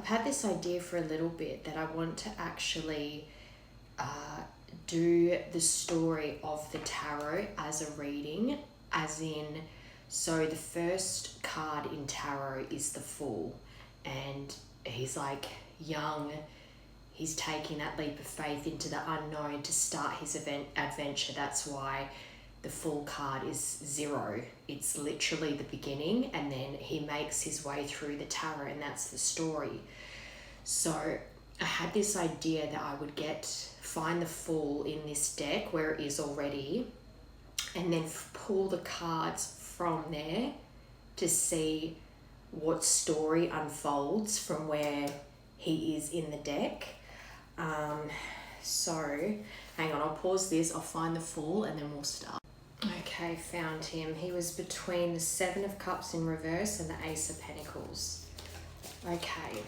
I've had this idea for a little bit that I want to actually do the story of the tarot as a reading, as in, so the first card in tarot is the Fool, and he's like young, he's taking that leap of faith into the unknown to start his adventure. That's why the Fool card is 0. It's literally the beginning, and then he makes his way through the tarot, and that's the story. So I had this idea that I would find the Fool in this deck where it is already, and then pull the cards from there to see what story unfolds from where he is in the deck. So hang on, I'll pause this, I'll find the Fool, and then we'll start. Okay, found him. He was between the 7 of Cups in reverse and the Ace of Pentacles. Okay,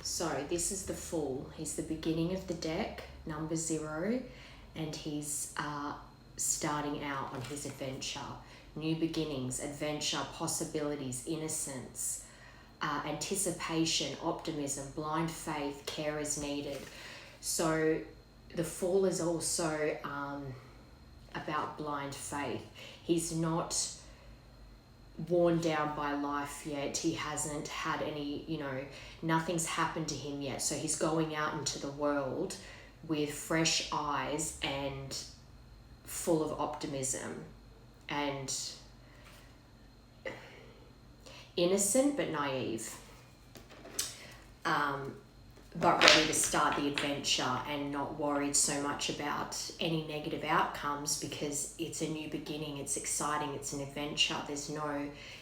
so this is the Fool. He's the beginning of the deck, number 0, and he's starting out on his adventure. New beginnings, adventure, possibilities, innocence, anticipation, optimism, blind faith, care is needed. So the Fool is also about blind faith. He's not worn down by life yet. He hasn't had any, nothing's happened to him yet. So he's going out into the world with fresh eyes and full of optimism and innocent but naive, but ready to start the adventure and not worried so much about any negative outcomes, because it's a new beginning, it's exciting, it's an adventure.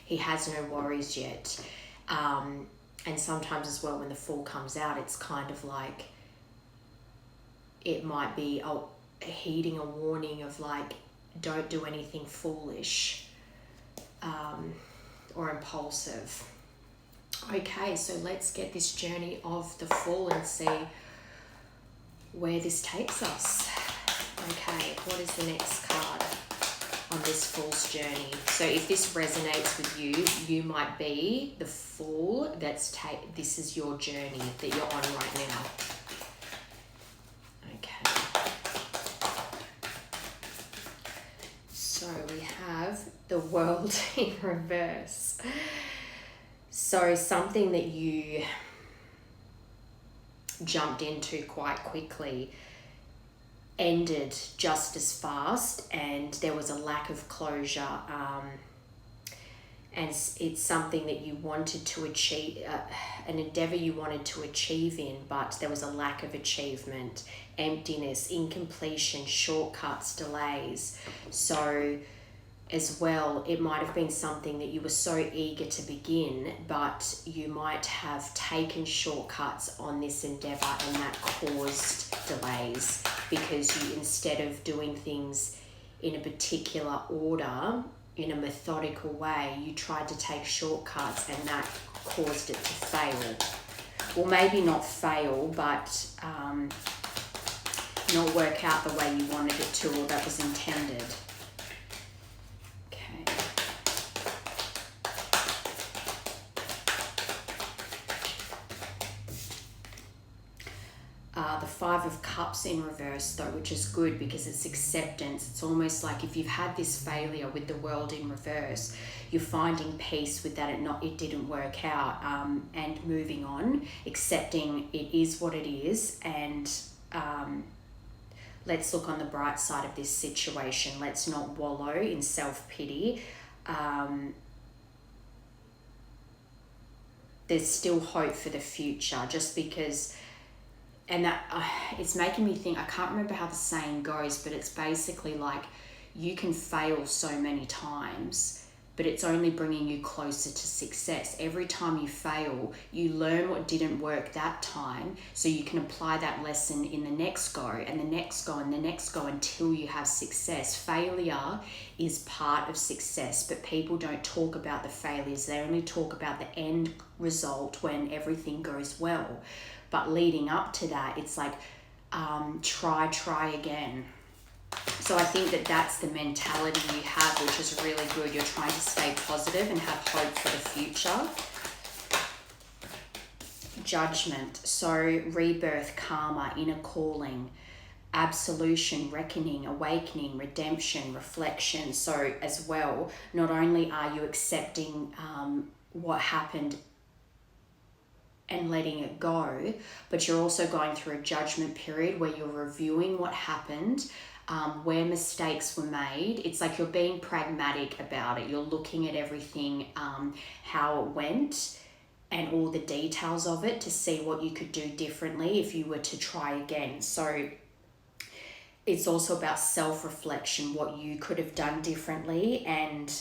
He has no worries yet. And sometimes as well, when the Fool comes out, it's kind of like, it might be heeding a warning of like, don't do anything foolish or impulsive. Okay, so let's get this journey of the Fool and see where this takes us. Okay, what is the next card on this Fool's journey? So if this resonates with you, you might be the Fool this is your journey that you're on right now. So we have the World in reverse. So something that you jumped into quite quickly ended just as fast, and there was a lack of closure. And it's something that you wanted to achieve, an endeavor you wanted to achieve in, but there was a lack of achievement, emptiness, incompletion, shortcuts, delays. So as well, it might have been something that you were so eager to begin, but you might have taken shortcuts on this endeavor, and that caused delays because you, instead of doing things in a particular order, in a methodical way, you tried to take shortcuts, and that caused it to fail. Well, maybe not fail, but not work out the way you wanted it to, or that was intended. Okay. The 5 of Cups in reverse though, which is good because it's acceptance. It's almost like if you've had this failure with the World in reverse, you're finding peace with that it didn't work out, and moving on, accepting it is what it is, and let's look on the bright side of this situation. Let's not wallow in self-pity. There's still hope for the future, just because. And that it's making me think, I can't remember how the saying goes, but it's basically like you can fail so many times, but it's only bringing you closer to success. Every time you fail, you learn what didn't work that time, so you can apply that lesson in the next go, and the next go, and the next go, until you have success. Failure is part of success, but people don't talk about the failures. They only talk about the end result when everything goes well. But leading up to that, it's like, try again. So I think that that's the mentality you have, which is really good. You're trying to stay positive and have hope for the future. Judgment, so rebirth, karma, inner calling, absolution, reckoning, awakening, redemption, reflection. So as well, not only are you accepting what happened and letting it go, but you're also going through a judgment period where you're reviewing what happened, where mistakes were made. It's like you're being pragmatic about it. You're looking at everything, how it went, and all the details of it to see what you could do differently if you were to try again. So it's also about self-reflection, what you could have done differently, and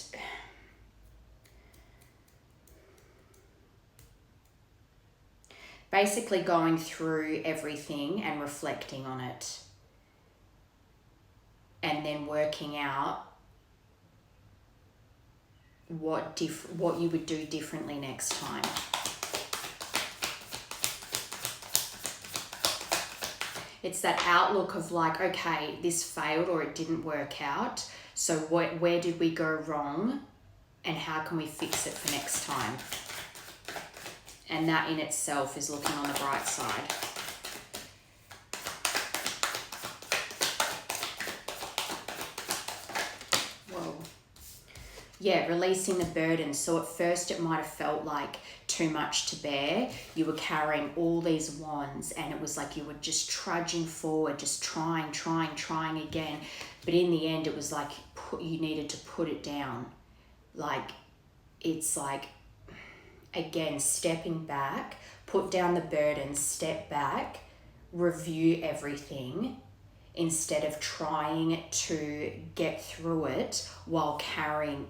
basically going through everything and reflecting on it, and then working out what you would do differently next time. It's that outlook of like, okay, this failed or it didn't work out. So where did we go wrong, and how can we fix it for next time? And that in itself is looking on the bright side. Whoa. Yeah, releasing the burden. So at first it might have felt like too much to bear. You were carrying all these wands and it was like you were just trudging forward, just trying again. But in the end, it was like you needed to put it down. Like, it's like, again, stepping back, put down the burden, step back, review everything instead of trying to get through it while carrying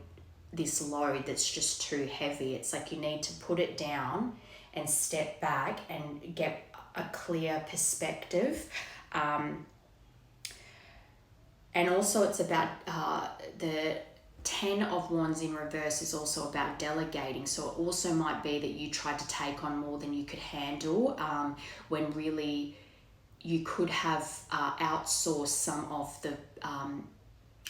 this load that's just too heavy. It's like you need to put it down and step back and get a clear perspective. And also it's about the 10 of Wands in reverse is also about delegating. So it also might be that you tried to take on more than you could handle, when really you could have outsourced some of the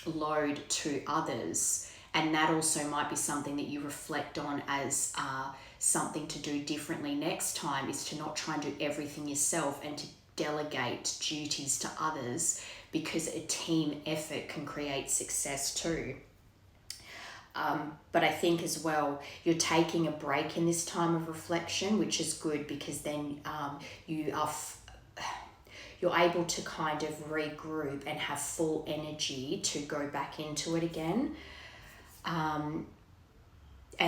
load to others. And that also might be something that you reflect on as something to do differently next time, is to not try and do everything yourself and to delegate duties to others, because a team effort can create success too. But I think as well, you're taking a break in this time of reflection, which is good, because then you're able to kind of regroup and have full energy to go back into it again. And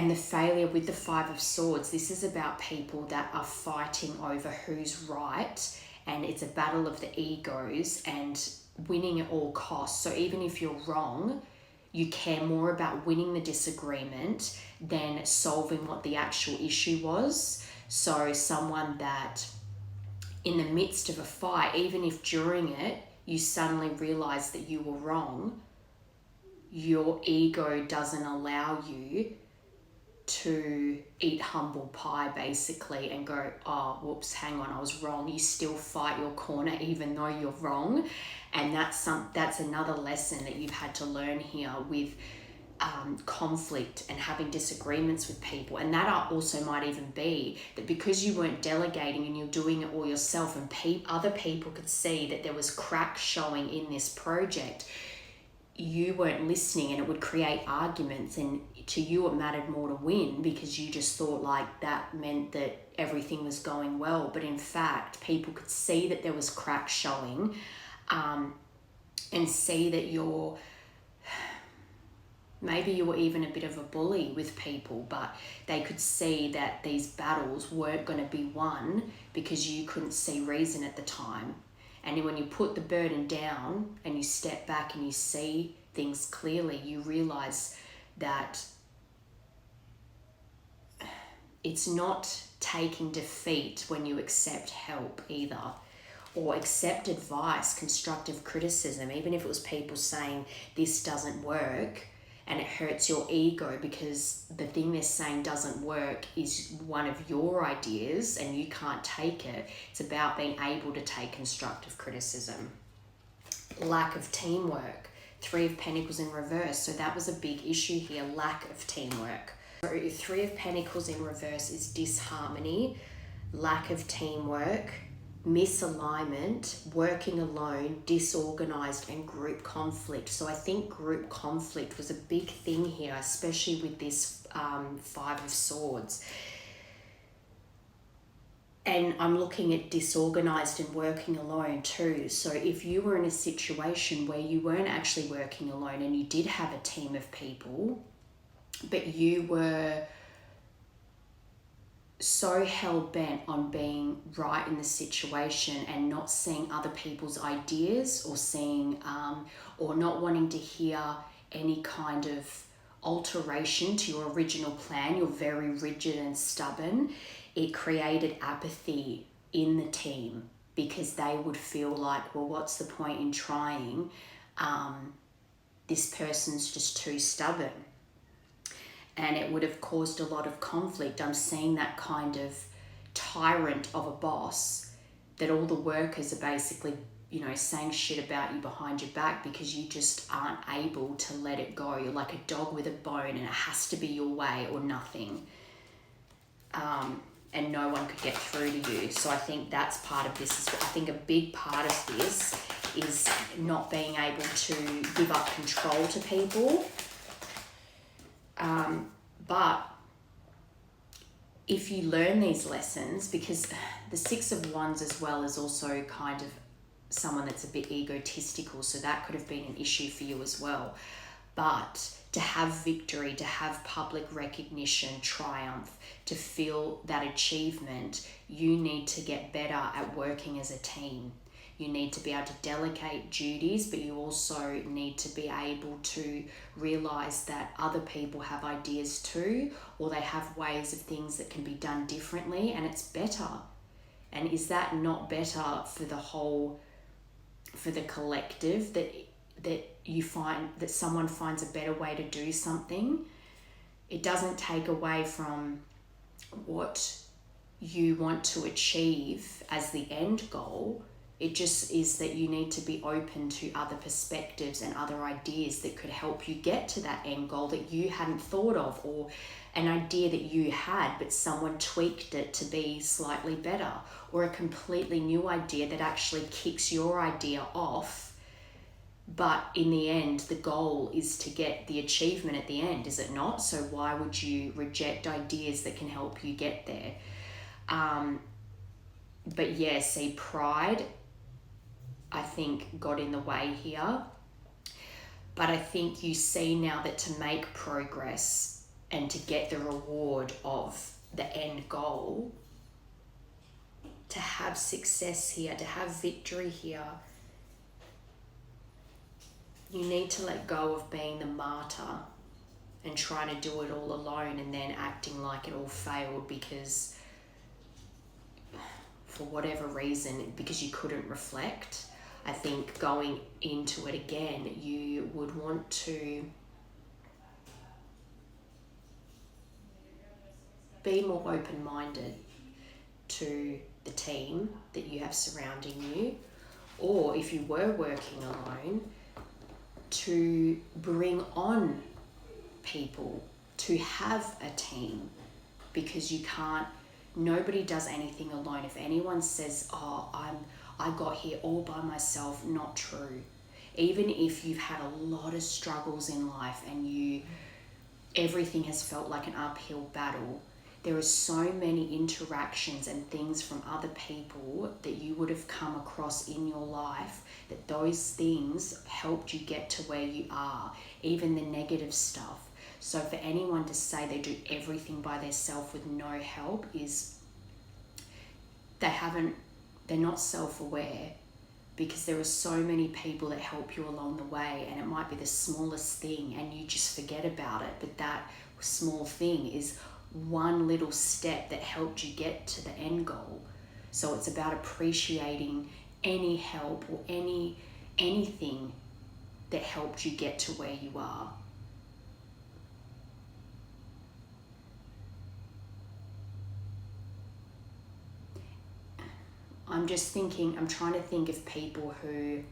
the failure with the 5 of Swords, this is about people that are fighting over who's right, and it's a battle of the egos and winning at all costs. So even if you're wrong, you care more about winning the disagreement than solving what the actual issue was. So someone that in the midst of a fight, even if during it you suddenly realize that you were wrong, your ego doesn't allow you to eat humble pie basically and go, oh, whoops, hang on, I was wrong. You still fight your corner even though you're wrong. And that's another lesson that you've had to learn here with conflict and having disagreements with people. And that also might even be that because you weren't delegating and you're doing it all yourself, and other people could see that there was cracks showing in this project, you weren't listening, and it would create arguments, and to you it mattered more to win because you just thought like that meant that everything was going well. But in fact, people could see that there was cracks showing, and see that maybe you were even a bit of a bully with people, but they could see that these battles weren't going to be won because you couldn't see reason at the time. And when you put the burden down and you step back and you see things clearly, you realize that it's not taking defeat when you accept help either, or accept advice, constructive criticism, even if it was people saying this doesn't work and it hurts your ego because the thing they're saying doesn't work is one of your ideas and you can't take it. It's about being able to take constructive criticism. Lack of teamwork. 3 of Pentacles in reverse. So that was a big issue here, lack of teamwork. So 3 of Pentacles in reverse is disharmony. lack of teamwork, misalignment, working alone, disorganized, and group conflict. So I think group conflict was a big thing here, especially with this Five of Swords. And I'm looking at disorganized and working alone too. So if you were in a situation where you weren't actually working alone and you did have a team of people, but you were so hell-bent on being right in the situation and not seeing other people's ideas or seeing or not wanting to hear any kind of alteration to your original plan, you're very rigid and stubborn, it created apathy in the team because they would feel like, well, what's the point in trying? This person's just too stubborn. And it would have caused a lot of conflict. I'm seeing that kind of tyrant of a boss that all the workers are basically, saying shit about you behind your back because you just aren't able to let it go. You're like a dog with a bone and it has to be your way or nothing. And no one could get through to you. So I think that's part of this. I think a big part of this is not being able to give up control to people. But if you learn these lessons, because the Six of Wands as well is also kind of someone that's a bit egotistical, so that could have been an issue for you as well. But to have victory, to have public recognition, triumph, to feel that achievement, you need to get better at working as a team. You need to be able to delegate duties, but you also need to be able to realize that other people have ideas too, or they have ways of things that can be done differently, and it's better. And is that not better for the collective, that you find that someone finds a better way to do something? It doesn't take away from what you want to achieve as the end goal. It just is that you need to be open to other perspectives and other ideas that could help you get to that end goal that you hadn't thought of, or an idea that you had but someone tweaked it to be slightly better, or a completely new idea that actually kicks your idea off. But in the end, the goal is to get the achievement at the end, is it not? So why would you reject ideas that can help you get there? But yeah, see, pride, I think, got in the way here. But I think you see now that to make progress and to get the reward of the end goal, to have success here, to have victory here, you need to let go of being the martyr and trying to do it all alone and then acting like it all failed because for whatever reason, because you couldn't reflect. I think going into it again, you would want to be more open-minded to the team that you have surrounding you, or if you were working alone, to bring on people, to have a team, because you can't, nobody does anything alone. If anyone says, oh, I got here all by myself, not true. Even if you've had a lot of struggles in life and everything has felt like an uphill battle, there are so many interactions and things from other people that you would have come across in your life, that those things helped you get to where you are, even the negative stuff. So for anyone to say they do everything by themselves with no help is, they're not self-aware, because there are so many people that help you along the way, and it might be the smallest thing and you just forget about it, but that small thing is one little step that helped you get to the end goal. So it's about appreciating any help or anything that helped you get to where you are. I'm trying to think of people who,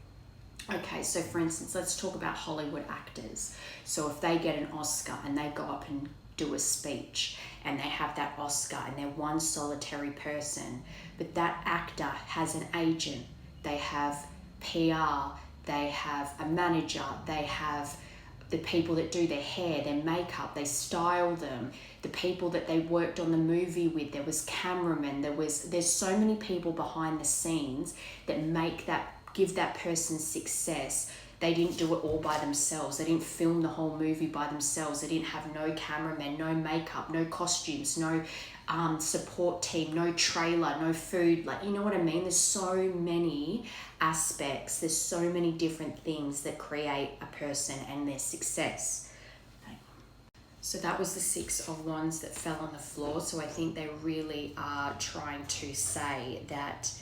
okay, so for instance, let's talk about Hollywood actors. So if they get an Oscar and they go up and do a speech and they have that Oscar and they're one solitary person, but that actor has an agent, they have PR, they have a manager, they have the people that do their hair, their makeup, they style them, the people that they worked on the movie with, there was cameramen, there's so many people behind the scenes that give that person success. They didn't do it all by themselves. They didn't film the whole movie by themselves. They didn't have no cameramen, no makeup, no costumes, no support team, no trailer, no food. Like, you know what I mean? There's so many aspects. There's so many different things that create a person and their success. So that was the 6 of Wands that fell on the floor. So I think they really are trying to say that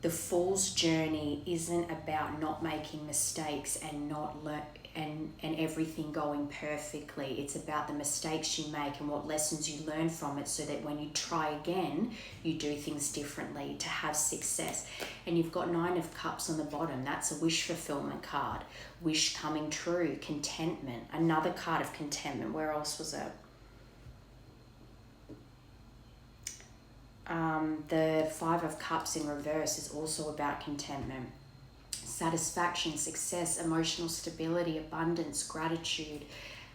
the Fool's journey isn't about not making mistakes and not and everything going perfectly. It's about the mistakes you make and what lessons you learn from it, so that when you try again, you do things differently to have success. And you've got 9 of Cups on the bottom. That's a wish fulfillment card. Wish coming true, contentment. Another card of contentment. Where else was it? The 5 of Cups in reverse is also about contentment. Satisfaction, success, emotional stability, abundance, gratitude.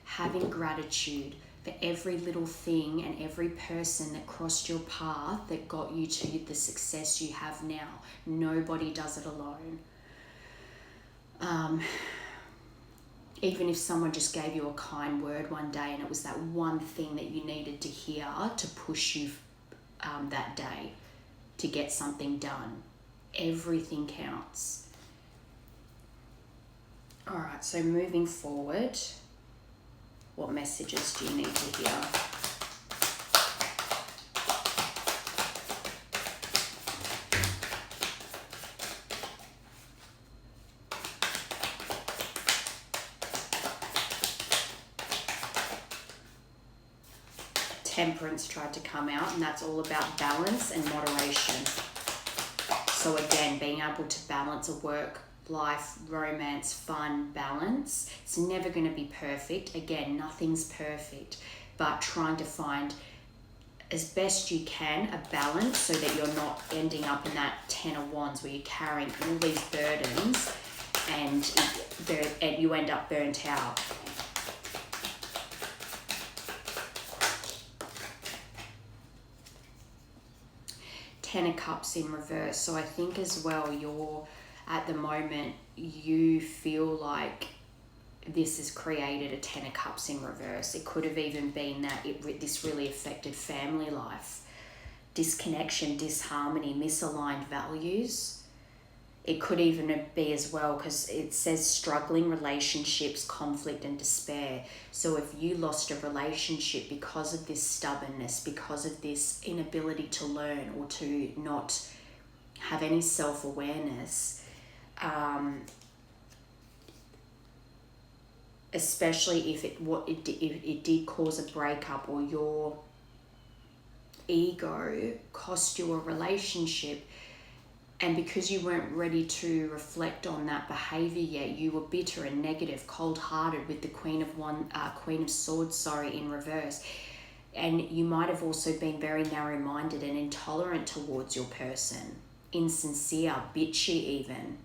Having gratitude for every little thing and every person that crossed your path that got you to the success you have now. Nobody does it alone. Even if someone just gave you a kind word one day and it was that one thing that you needed to hear to push you that day to get something done. Everything counts. All right, so moving forward, what messages do you need to hear? Temperance tried to come out, and that's all about balance and moderation. So again, being able to balance a work, life, romance, fun, balance. It's never going to be perfect. Again, nothing's perfect, but trying to find as best you can a balance so that you're not ending up in that 10 of Wands where you're carrying all these burdens and you end up burnt out. Ten of Cups in reverse. So I think as well, you're at the moment, you feel like this has created a 10 of Cups in reverse. It could have even been that this really affected family life, disconnection, disharmony, misaligned values. It could even be as well, because it says struggling relationships, conflict and despair. So if you lost a relationship because of this stubbornness, because of this inability to learn or to not have any self-awareness, especially if it did cause a breakup or your ego cost you a relationship, and because you weren't ready to reflect on that behavior yet, you were bitter and negative, cold-hearted with the Queen of Swords, in reverse. And you might have also been very narrow-minded and intolerant towards your person, insincere, bitchy even,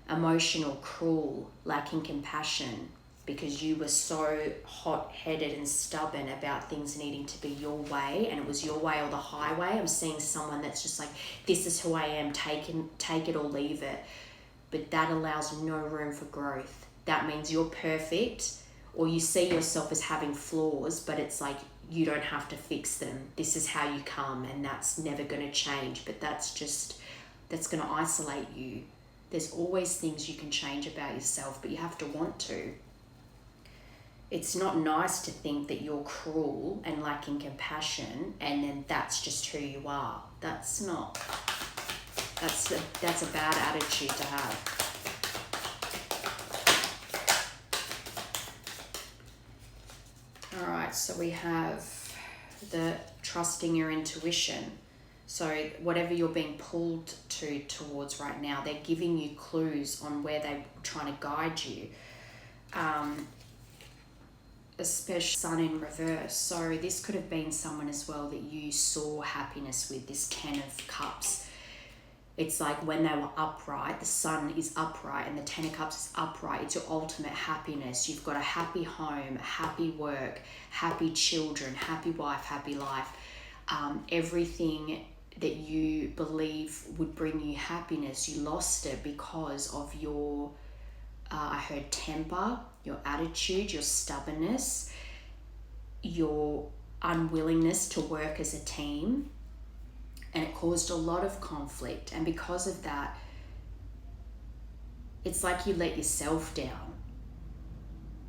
emotional, cruel, lacking compassion, because you were so hot-headed and stubborn about things needing to be your way, and it was your way or the highway. I'm seeing someone that's just like, this is who I am, take it or leave it. But that allows no room for growth. That means you're perfect, or you see yourself as having flaws, but it's like, you don't have to fix them. This is how you come, and that's never going to change. But that's going to isolate you. There's always things you can change about yourself, but you have to want to. It's not nice to think that you're cruel and lacking compassion and then that's just who you are. That's a bad attitude to have. All right, so we have the trusting your intuition. So whatever you're being pulled towards right now, they're giving you clues on where they're trying to guide you. especially Sun in reverse. So this could have been someone as well that you saw happiness with, this 10 of Cups. It's like when they were upright, the Sun is upright and the 10 of Cups is upright. It's your ultimate happiness. You've got a happy home, happy work, happy children, happy wife, happy life. Everything that you believe would bring you happiness, you lost it because of your, I heard temper, your attitude, your stubbornness, your unwillingness to work as a team. And it caused a lot of conflict. And because of that, it's like you let yourself down.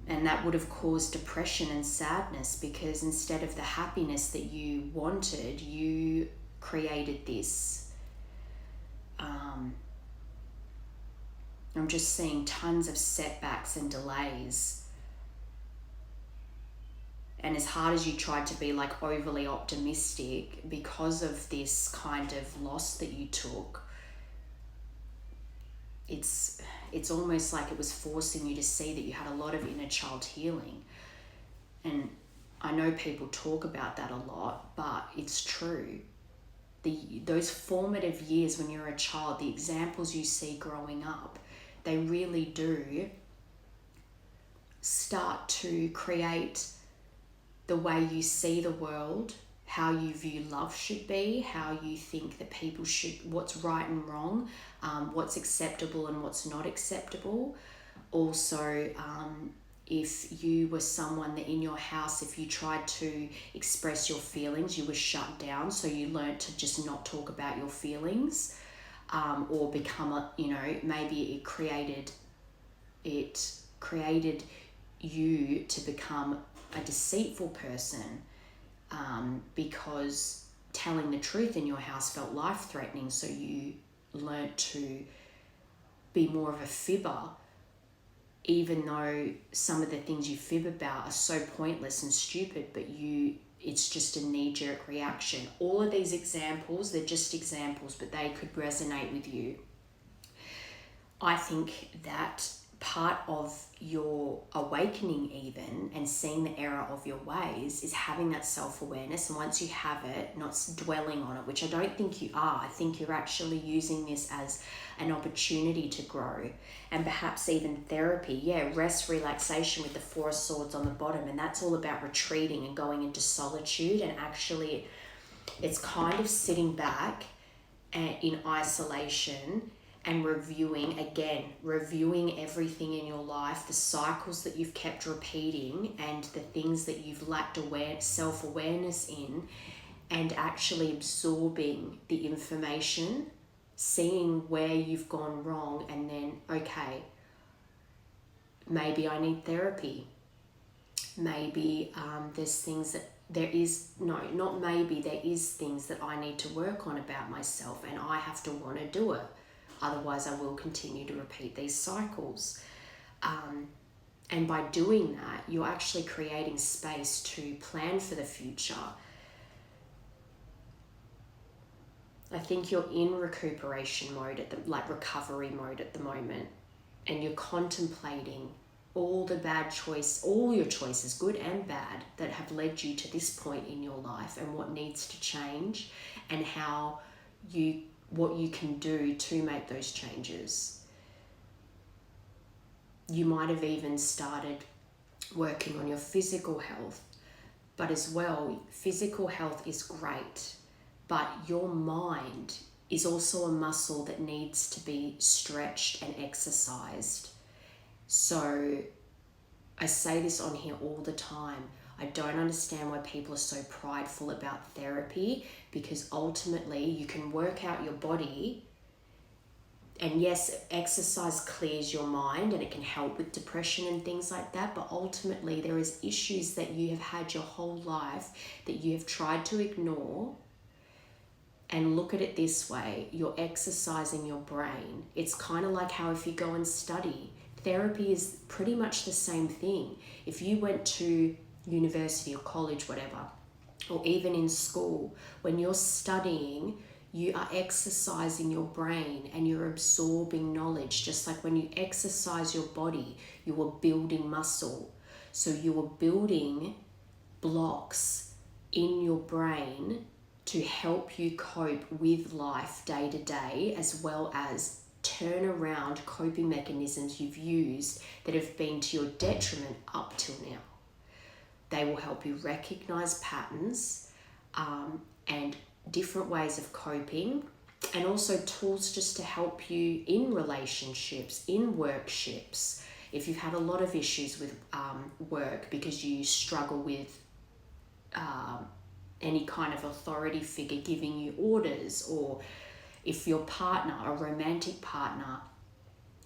And that would have caused depression and sadness, because instead of the happiness that you wanted, you created this. I'm just seeing tons of setbacks and delays. And as hard as you tried to be like overly optimistic, because of this kind of loss that you took, it's almost like it was forcing you to see that you had a lot of inner child healing. And I know people talk about that a lot, but it's true. Those formative years when you're a child, the examples you see growing up, they really do start to create the way you see the world, how you view love should be, how you think that people should, what's right and wrong, what's acceptable and what's not acceptable. Also, if you were someone that in your house, if you tried to express your feelings, you were shut down. So you learned to just not talk about your feelings, or become a, maybe it created you to become a deceitful person, because telling the truth in your house felt life-threatening. So you learnt to be more of a fibber, even though some of the things you fib about are so pointless and stupid, but it's just a knee-jerk reaction. All of these examples, they're just examples, but they could resonate with you. I think that part of your awakening even, and seeing the error of your ways, is having that self-awareness. And once you have it, not dwelling on it, which I don't think you are. I think you're actually using this as an opportunity to grow, and perhaps even therapy. Yeah, rest, relaxation with the 4 of Swords on the bottom, and that's all about retreating and going into solitude. And actually it's kind of sitting back and in isolation and reviewing everything in your life, the cycles that you've kept repeating and the things that you've lacked self-awareness in, and actually absorbing the information, seeing where you've gone wrong, and then, okay, maybe I need therapy. Maybe there's things that there is things that I need to work on about myself, and I have to want to do it. Otherwise, I will continue to repeat these cycles. And by doing that, you're actually creating space to plan for the future. I think you're in recuperation mode, recovery mode at the moment. And you're contemplating all your choices, good and bad, that have led you to this point in your life, and what needs to change, and what you can do to make those changes. You might have even started working on your physical health, but as well, physical health is great, but your mind is also a muscle that needs to be stretched and exercised. So I say this on here all the time. I don't understand why people are so prideful about therapy, because ultimately you can work out your body, and yes, exercise clears your mind and it can help with depression and things like that, but ultimately there is issues that you have had your whole life that you have tried to ignore. And look at it this way, you're exercising your brain. It's kind of like how if you go and study, therapy is pretty much the same thing. If you went to university or college, whatever, or even in school, when you're studying, you are exercising your brain and you're absorbing knowledge. Just like when you exercise your body, you are building muscle. So you are building blocks in your brain to help you cope with life day to day, as well as turn around coping mechanisms you've used that have been to your detriment up till now. They will help you recognize patterns and different ways of coping, and also tools just to help you in relationships, in workships. If you've had a lot of issues with work because you struggle with any kind of authority figure giving you orders, or if your partner, a romantic partner,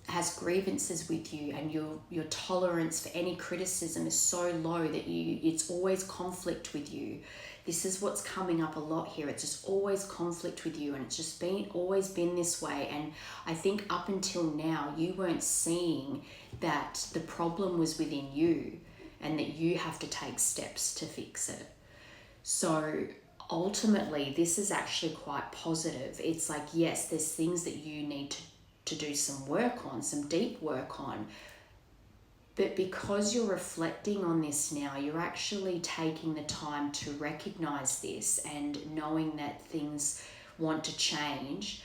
has grievances with you and your tolerance for any criticism is so low that it's always conflict with you. This is what's coming up a lot here. It's just always conflict with you, and it's just always been this way. And I think up until now you weren't seeing that the problem was within you and that you have to take steps to fix it. So ultimately this is actually quite positive. It's like, yes, there's things that you need to do some work on, some deep work on. But because you're reflecting on this now, you're actually taking the time to recognize this and knowing that things want to change.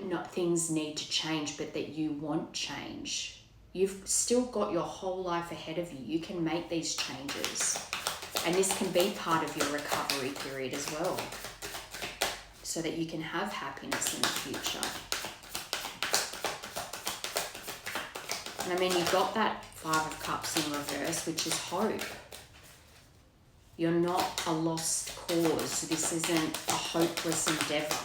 Not things need to change, but that you want change. You've still got your whole life ahead of you. You can make these changes. And this can be part of your recovery period as well, so that you can have happiness in the future. And I mean, you've got that 5 of Cups in reverse, which is hope. You're not a lost cause. This isn't a hopeless endeavor.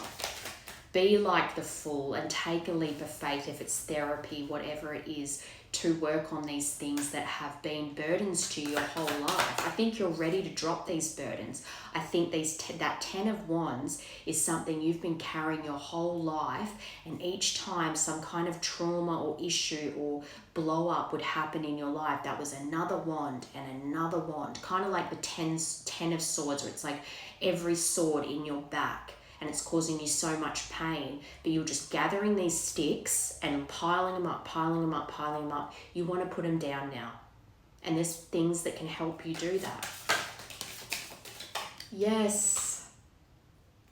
Be like the Fool and take a leap of faith, if it's therapy, whatever it is, to work on these things that have been burdens to you your whole life. I think you're ready to drop these burdens. I think that 10 of Wands is something you've been carrying your whole life, and each time some kind of trauma or issue or blow up would happen in your life, that was another wand and another wand. Kind of like the 10 of Swords, where it's like every sword in your back, and it's causing you so much pain, but you're just gathering these sticks and piling them up. You want to put them down now. And there's things that can help you do that. Yes.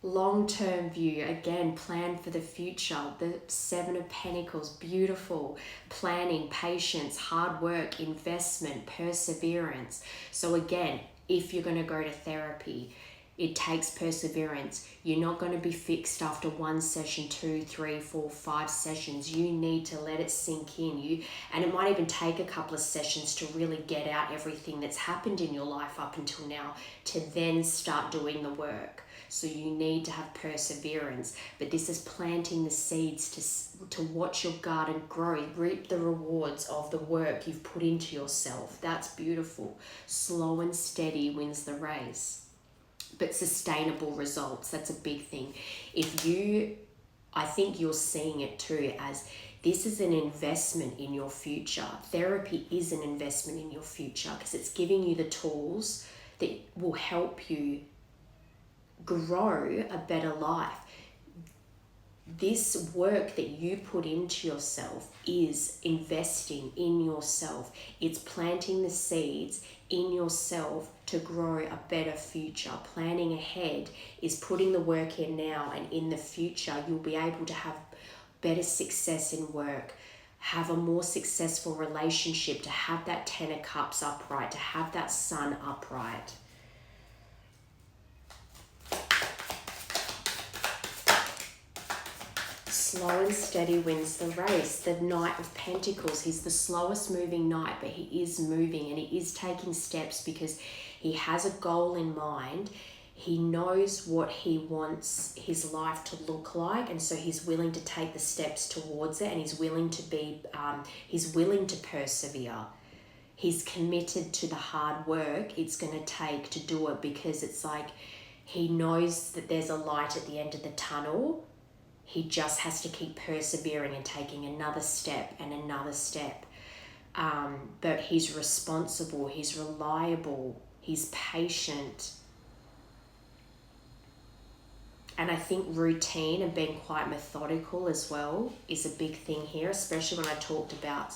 Long-term view. Again, plan for the future. The 7 of Pentacles, beautiful. Planning, patience, hard work, investment, perseverance. So again, if you're going to go to therapy, it takes perseverance. You're not going to be fixed after 1 session, 2, 3, 4, 5 sessions. You need to let it sink in. And it might even take a couple of sessions to really get out everything that's happened in your life up until now, to then start doing the work. So you need to have perseverance. But this is planting the seeds to watch your garden grow, reap the rewards of the work you've put into yourself. That's beautiful. Slow and steady wins the race. But sustainable results, that's a big thing. I think you're seeing it too as this is an investment in your future. Therapy is an investment in your future because it's giving you the tools that will help you grow a better life. This work that you put into yourself is investing in yourself. It's planting the seeds in yourself to grow a better future. Planning ahead is putting the work in now, and in the future you'll be able to have better success in work, have a more successful relationship, to have that 10 of Cups upright, to have that Sun upright. Slow and steady wins the race. The Knight of Pentacles, he's the slowest moving knight, but he is moving and he is taking steps because he has a goal in mind. He knows what he wants his life to look like, and so he's willing to take the steps towards it, and he's willing to persevere. He's committed to the hard work it's going to take to do it, because it's like he knows that there's a light at the end of the tunnel. He just has to keep persevering and taking another step and another step. But he's responsible, he's reliable, he's patient. And I think routine and being quite methodical as well is a big thing here, especially when I talked about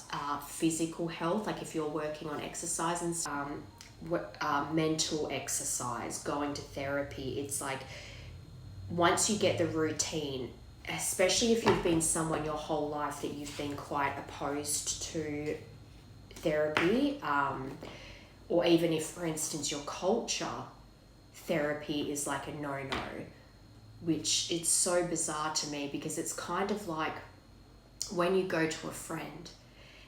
physical health, like if you're working on exercise and mental exercise, going to therapy. It's like once you get the routine, especially if you've been someone your whole life that you've been quite opposed to therapy, or even if, for instance, your culture, therapy is like a no-no, which it's so bizarre to me because it's kind of like when you go to a friend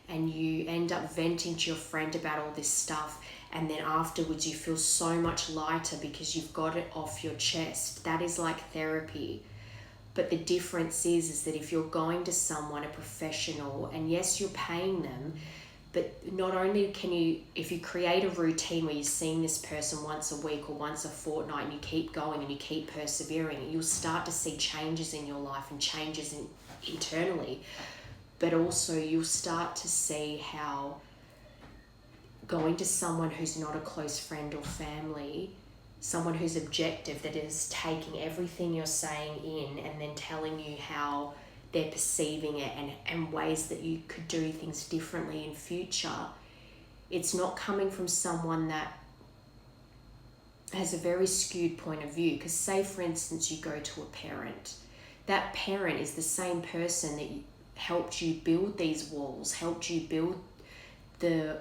and you end up venting to your friend about all this stuff, and then afterwards you feel so much lighter because you've got it off your chest. That is like therapy. But the difference is that if you're going to someone, a professional, and yes, you're paying them, but not only can you, if you create a routine where you're seeing this person once a week or once a fortnight and you keep going and you keep persevering, you'll start to see changes in your life and changes internally. But also you'll start to see how going to someone who's not a close friend or family, someone who's objective, that is taking everything you're saying in and then telling you how they're perceiving it and ways that you could do things differently in future. It's not coming from someone that has a very skewed point of view. Because say, for instance, you go to a parent. That parent is the same person that helped you build these walls, helped you build the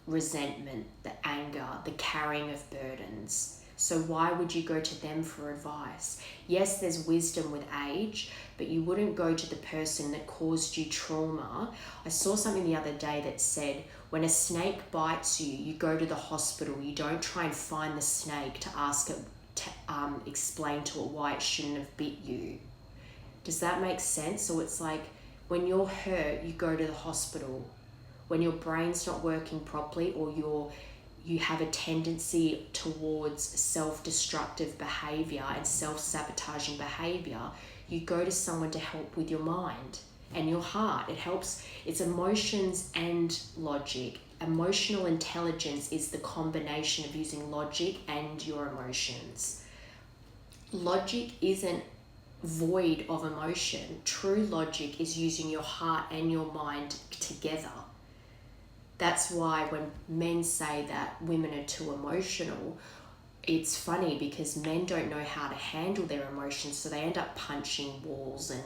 resentment, the anger, the carrying of burdens. So why would you go to them for advice? Yes, there's wisdom with age, but you wouldn't go to the person that caused you trauma. I saw something the other day that said, when a snake bites you, you go to the hospital. You don't try and find the snake to ask it, to explain to it why it shouldn't have bit you. Does that make sense? So it's like, when you're hurt, you go to the hospital. When your brain's not working properly, or you have a tendency towards self-destructive behavior and self-sabotaging behavior, you go to someone to help with your mind and your heart. It helps. It's emotions and logic. Emotional intelligence is the combination of using logic and your emotions. Logic isn't void of emotion. True logic is using your heart and your mind together. That's why when men say that women are too emotional, it's funny because men don't know how to handle their emotions, so they end up punching walls and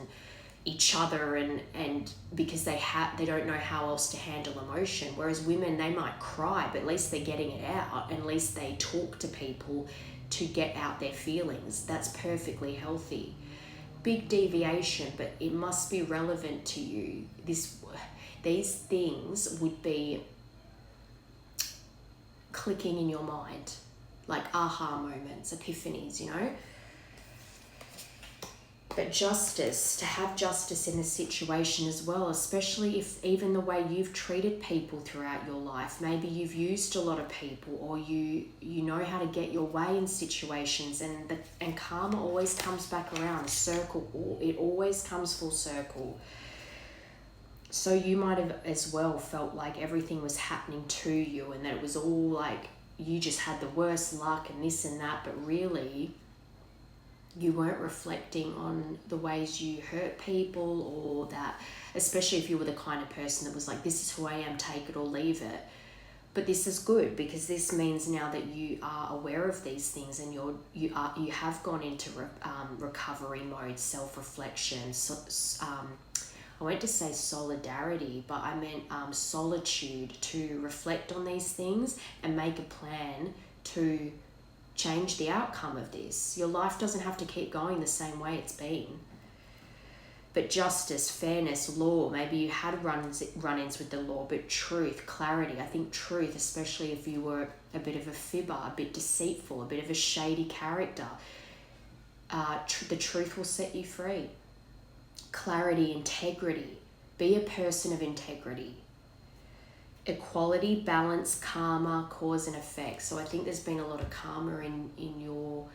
each other, and because they don't know how else to handle emotion. Whereas women, they might cry, but at least they're getting it out, and at least they talk to people to get out their feelings. That's perfectly healthy. Big deviation, but it must be relevant to you. These things would be clicking in your mind, like aha moments, epiphanies, you know? But justice, to have justice in the situation as well, especially if even the way you've treated people throughout your life, maybe you've used a lot of people, or you know how to get your way in situations, and karma always comes back around, a circle, it always comes full circle. So you might have as well felt like everything was happening to you and that it was all like you just had the worst luck and this and that, but really you weren't reflecting on the ways you hurt people, or that, especially if you were the kind of person that was like, this is who I am, take it or leave it. But this is good because this means now that you are aware of these things and you have gone into recovery mode, self-reflection. I went to say solidarity, but I meant solitude, to reflect on these things and make a plan to change the outcome of this. Your life doesn't have to keep going the same way it's been. But justice, fairness, law, maybe you had run-ins with the law, but truth, clarity. I think truth, especially if you were a bit of a fibber, a bit deceitful, a bit of a shady character, the truth will set you free. Clarity, integrity. Be a person of integrity. Equality, balance, karma, cause and effect. So I think there's been a lot of karma in your...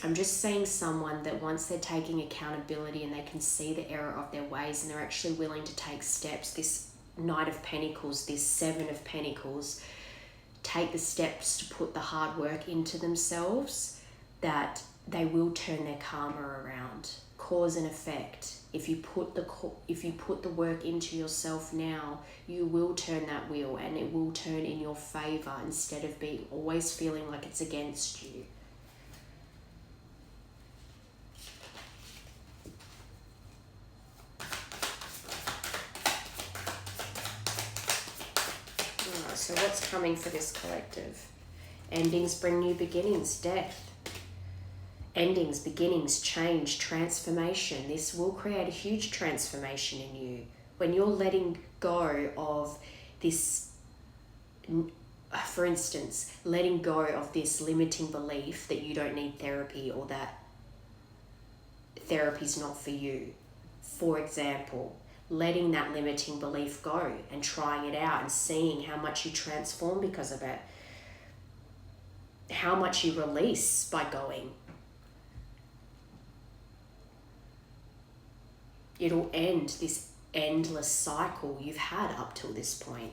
I'm just seeing someone that once they're taking accountability and they can see the error of their ways and they're actually willing to take steps, this Knight of Pentacles, this Seven of Pentacles, take the steps to put the hard work into themselves, that they will turn their karma around. Cause and effect. If you put the work into yourself now, you will turn that wheel, and it will turn in your favor instead of being always feeling like it's against you. Alright, so what's coming for this collective? Endings bring new beginnings. Death. Endings, beginnings, change, transformation. This will create a huge transformation in you. When you're letting go of this, for instance, letting go of this limiting belief that you don't need therapy or that therapy's not for you. For example, letting that limiting belief go and trying it out and seeing how much you transform because of it. How much you release by going. It'll end this endless cycle you've had up till this point.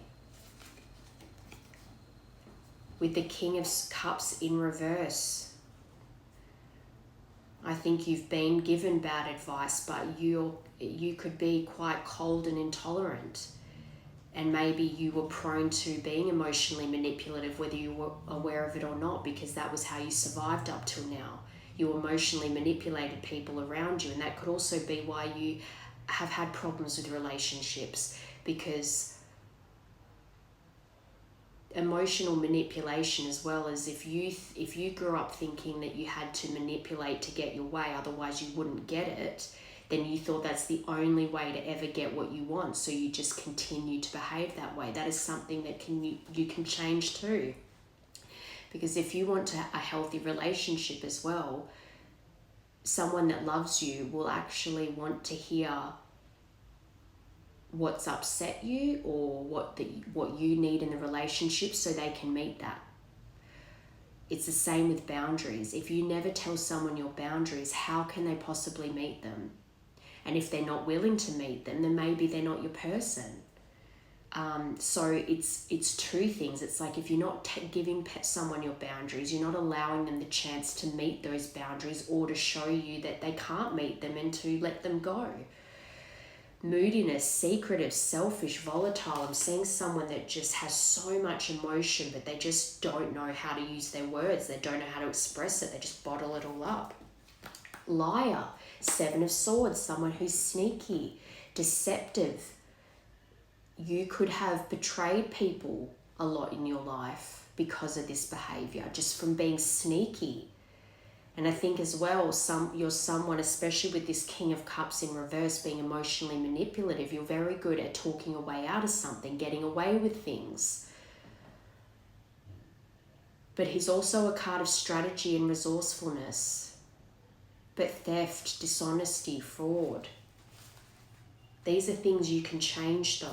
With the King of Cups in reverse, I think you've been given bad advice, but you could be quite cold and intolerant. And maybe you were prone to being emotionally manipulative, whether you were aware of it or not, because that was how you survived up till now. You emotionally manipulated people around you, and that could also be why you have had problems with relationships, because emotional manipulation, as well as if you grew up thinking that you had to manipulate to get your way, otherwise you wouldn't get it, then you thought that's the only way to ever get what you want, so you just continue to behave that way. That is something that you can change too. Because if you want a healthy relationship as well, someone that loves you will actually want to hear what's upset you or what you need in the relationship so they can meet that. It's the same with boundaries. If you never tell someone your boundaries, how can they possibly meet them? And if they're not willing to meet them, then maybe they're not your person. So it's two things. It's like if you're not giving someone your boundaries, you're not allowing them the chance to meet those boundaries or to show you that they can't meet them and to let them go. Moodiness, secretive, selfish, volatile. I'm seeing someone that just has so much emotion, but they just don't know how to use their words. They don't know how to express it. They just bottle it all up. Liar, Seven of Swords, someone who's sneaky, deceptive. You could have betrayed people a lot in your life because of this behavior, just from being sneaky. And I think as well, you're someone, especially with this King of Cups in reverse, being emotionally manipulative, you're very good at talking a way out of something, getting away with things. But he's also a card of strategy and resourcefulness. But theft, dishonesty, fraud. These are things you can change though.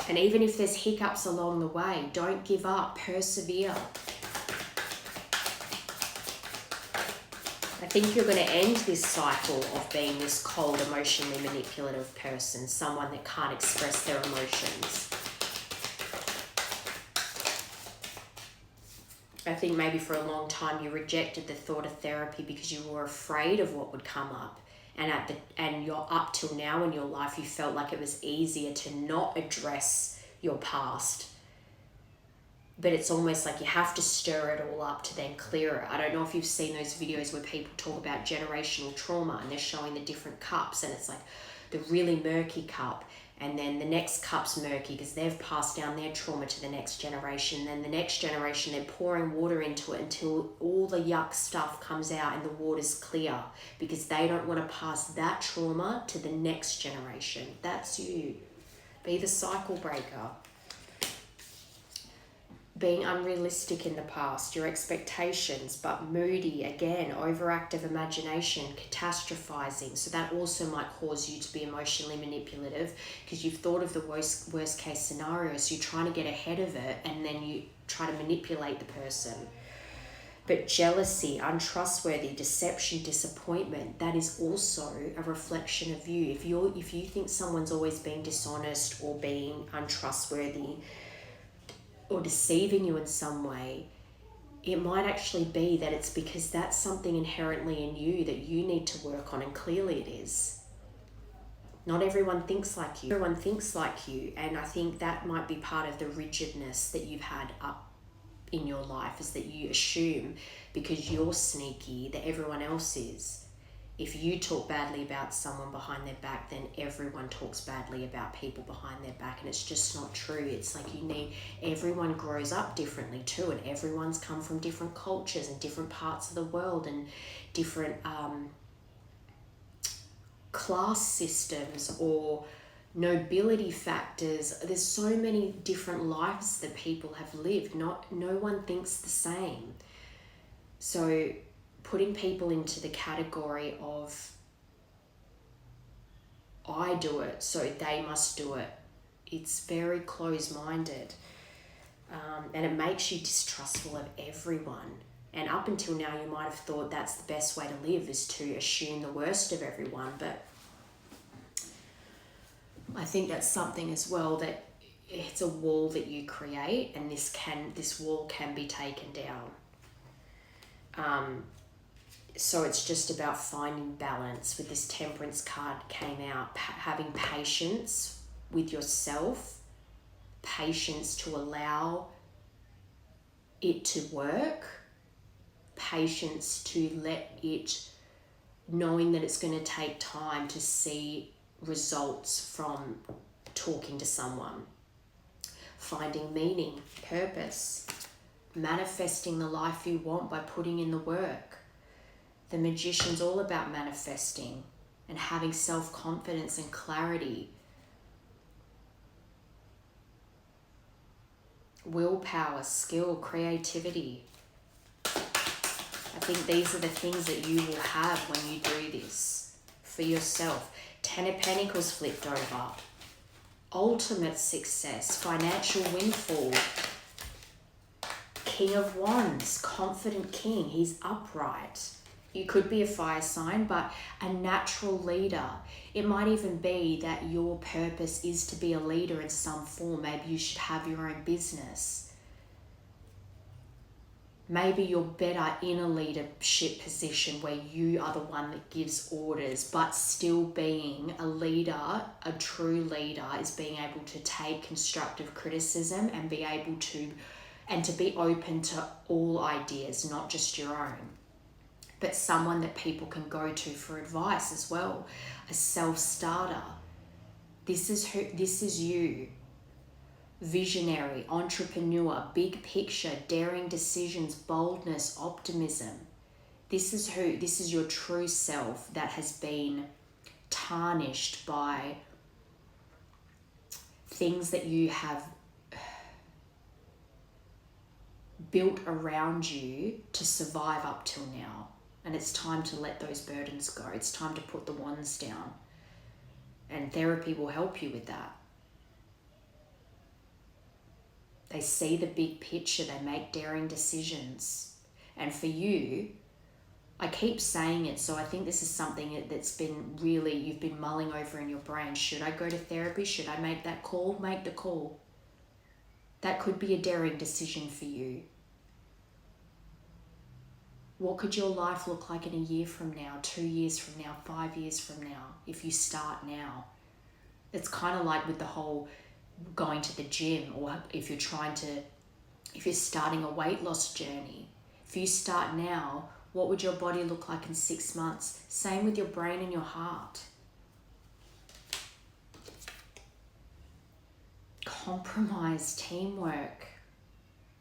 And even if there's hiccups along the way, don't give up, persevere. I think you're going to end this cycle of being this cold, emotionally manipulative person, someone that can't express their emotions. I think maybe for a long time you rejected the thought of therapy because you were afraid of what would come up. And you're up till now in your life, you felt like it was easier to not address your past. But it's almost like you have to stir it all up to then clear it. I don't know if you've seen those videos where people talk about generational trauma and they're showing the different cups, and it's like the really murky cup, and then the next cup's murky because they've passed down their trauma to the next generation. Then the next generation, they're pouring water into it until all the yuck stuff comes out and the water's clear because they don't want to pass that trauma to the next generation. That's you. Be the cycle breaker. Being unrealistic in the past, your expectations, but moody, again, overactive imagination, catastrophizing. So that also might cause you to be emotionally manipulative because you've thought of the worst case scenario. So you're trying to get ahead of it and then you try to manipulate the person. But jealousy, untrustworthy, deception, disappointment, that is also a reflection of you. If you think someone's always being dishonest or being untrustworthy, or deceiving you in some way, it might actually be that it's because that's something inherently in you that you need to work on, and clearly it is. Not everyone thinks like you. Everyone thinks like you, and I think that might be part of the rigidness that you've had up in your life, is that you assume because you're sneaky that everyone else is. If you talk badly about someone behind their back, then everyone talks badly about people behind their back, and it's just not true. It's like everyone grows up differently too, and everyone's come from different cultures and different parts of the world and different class systems or nobility factors. There's so many different lives that people have lived. No one thinks the same. So putting people into the category of I do it, so they must do it, it's very close-minded, and it makes you distrustful of everyone. And up until now, you might have thought that's the best way to live, is to assume the worst of everyone. But I think that's something as well, that it's a wall that you create, and this wall can be taken down. So it's just about finding balance. With this Temperance card came out, having patience with yourself, patience to allow it to work, patience to let it, knowing that it's going to take time to see results from talking to someone, finding meaning, purpose, manifesting the life you want by putting in the work. The Magician's all about manifesting and having self-confidence and clarity. Willpower, skill, creativity. I think these are the things that you will have when you do this for yourself. 10 of Pentacles flipped over. Ultimate success, financial windfall. King of Wands, confident king, he's upright. You could be a fire sign, but a natural leader. It might even be that your purpose is to be a leader in some form. Maybe you should have your own business. Maybe you're better in a leadership position where you are the one that gives orders, but still being a leader, a true leader, is being able to take constructive criticism and be able to, and to be open to all ideas, not just your own, but someone that people can go to for advice as well. A self-starter. This is you. Visionary, entrepreneur, big picture, daring decisions, boldness, optimism. This is your true self that has been tarnished by things that you have built around you to survive up till now. And it's time to let those burdens go. It's time to put the wands down. And therapy will help you with that. They see the big picture. They make daring decisions. And for you, I keep saying it, so I think this is something that's been really, you've been mulling over in your brain. Should I go to therapy? Should I make that call? Make the call. That could be a daring decision for you. What could your life look like in a year from now, 2 years from now, 5 years from now, if you start now? It's kind of like with the whole going to the gym, or if you're starting a weight loss journey. If you start now, what would your body look like in 6 months? Same with your brain and your heart. Compromise, teamwork.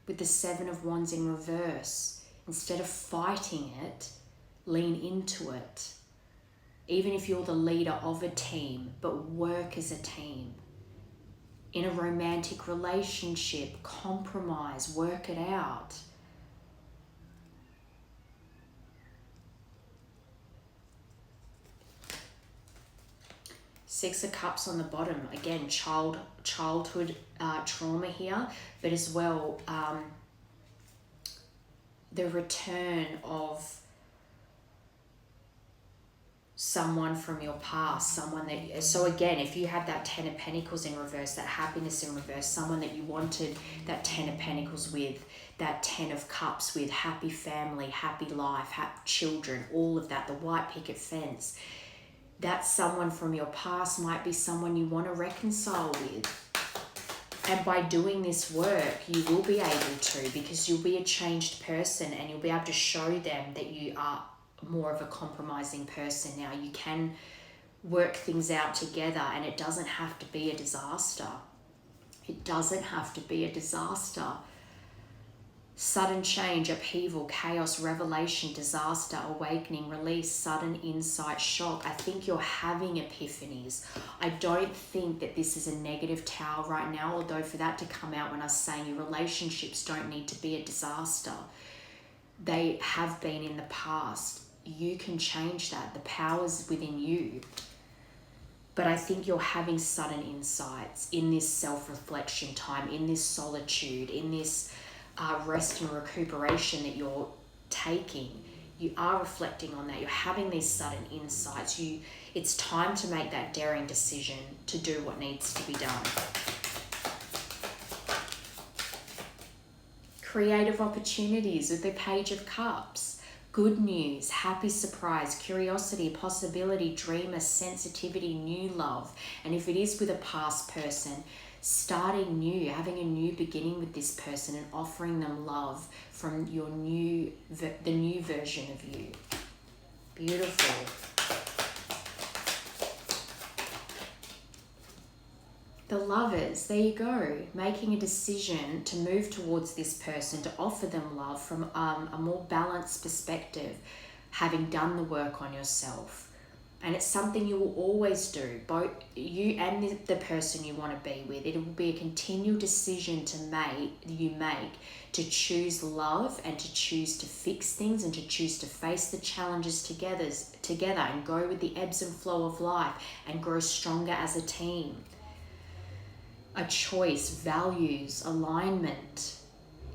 With the 7 of Wands in reverse. Instead of fighting it, lean into it. Even if you're the leader of a team, but work as a team. In a romantic relationship, compromise, work it out. Six of Cups on the bottom. Again, childhood trauma here, but as well, the return of someone from your past, someone that, so again, if you had that 10 of Pentacles in reverse, that happiness in reverse, someone that you wanted that 10 of Pentacles with, that 10 of Cups with, happy family, happy life, happy children, all of that, the white picket fence, that someone from your past might be someone you want to reconcile with. And by doing this work, you will be able to, because you'll be a changed person and you'll be able to show them that you are more of a compromising person now. You can work things out together and it doesn't have to be a disaster. It doesn't have to be a disaster. Sudden change, upheaval, chaos, revelation, disaster, awakening, release, sudden insight, shock. I think you're having epiphanies. I don't think that this is a negative tower right now, although for that to come out when I was saying your relationships don't need to be a disaster. They have been in the past. You can change that. The power's within you. But I think you're having sudden insights in this self-reflection time, in this solitude, in this rest and recuperation that you're taking. You are reflecting on that. You're having these sudden insights. It's time to make that daring decision to do what needs to be done. Creative opportunities with the Page of Cups. Good news, happy surprise, curiosity, possibility, dreamer, sensitivity, new love. And if it is with a past person, starting new, having a new beginning with this person and offering them love from your the new version of you. Beautiful. The Lovers, there you go. Making a decision to move towards this person, to offer them love from a more balanced perspective, having done the work on yourself. And it's something you will always do, both you and the person you want to be with. It will be a continual decision you make to choose love and to choose to fix things and to choose to face the challenges together and go with the ebbs and flow of life and grow stronger as a team. A choice, values, alignment,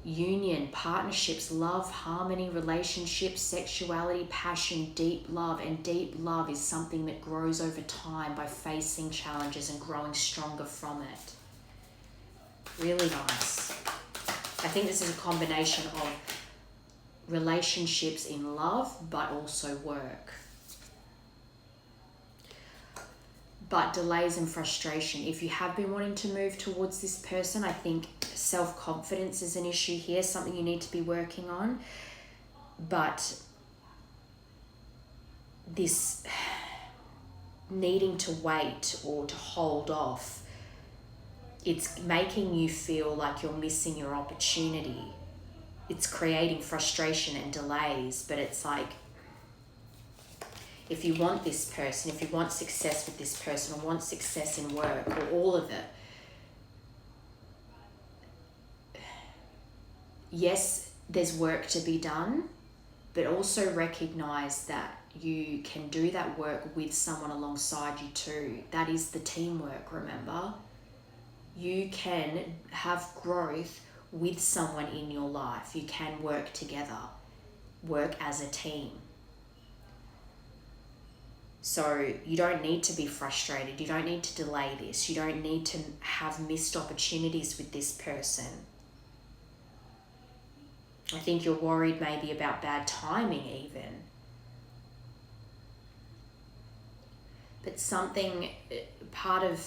union, partnerships, love, harmony, relationships, sexuality, passion, deep love. And deep love is something that grows over time by facing challenges and growing stronger from it. Really nice. I think this is a combination of relationships in love, but also work. But delays and frustration. If you have been wanting to move towards this person, I think self-confidence is an issue here, something you need to be working on. But this needing to wait or to hold off, it's making you feel like you're missing your opportunity. It's creating frustration and delays, but it's like, if you want this person, if you want success with this person, or want success in work, or all of it, yes, there's work to be done, but also recognize that you can do that work with someone alongside you too. That is the teamwork, remember? You can have growth with someone in your life. You can work together, work as a team. So you don't need to be frustrated. You don't need to delay this. You don't need to have missed opportunities with this person. I think you're worried maybe about bad timing even. But something, part of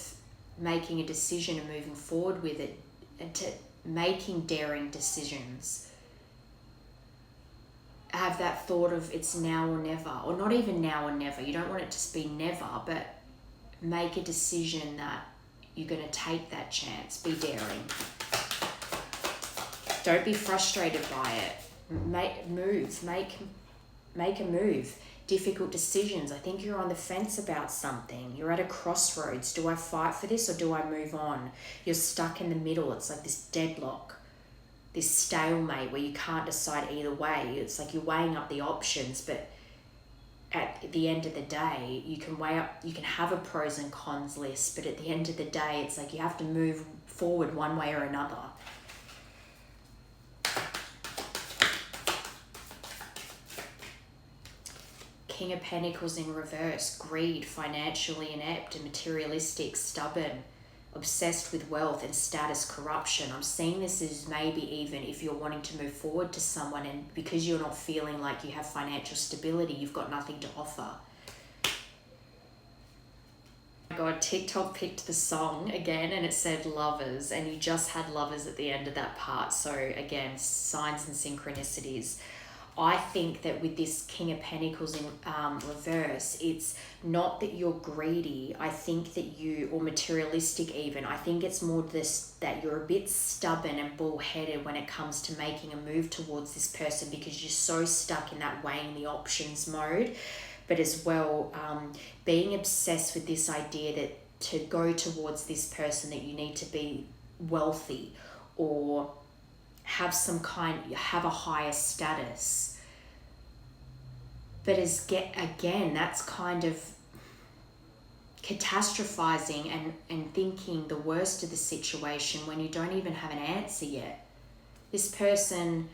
making a decision and moving forward with it, and to making daring decisions, have that thought of it's now or never, or not even now or never. You don't want it to be never, but make a decision that you're going to take that chance. Be daring. Don't be frustrated by it. Make a move. Difficult decisions. I think you're on the fence about something. You're at a crossroads. Do I fight for this or do I move on? You're stuck in the middle. It's like this deadlock, this stalemate where you can't decide either way. It's like you're weighing up the options, but at the end of the day, you can have a pros and cons list, but at the end of the day, it's like you have to move forward one way or another. King of Pentacles in reverse, greed, financially inept and materialistic, stubborn, obsessed with wealth and status, corruption. I'm seeing this as maybe even if you're wanting to move forward to someone and because you're not feeling like you have financial stability, you've got nothing to offer. God, TikTok picked the song again and it said lovers, and you just had lovers at the end of that part. So again, signs and synchronicities. I think that with this King of Pentacles in reverse, it's not that you're greedy. I think that you, or materialistic even, I think it's more this that you're a bit stubborn and bullheaded when it comes to making a move towards this person because you're so stuck in that weighing the options mode. But as well, being obsessed with this idea that to go towards this person that you need to be wealthy or have a higher status. But again, that's kind of catastrophizing and thinking the worst of the situation when you don't even have an answer yet. This person,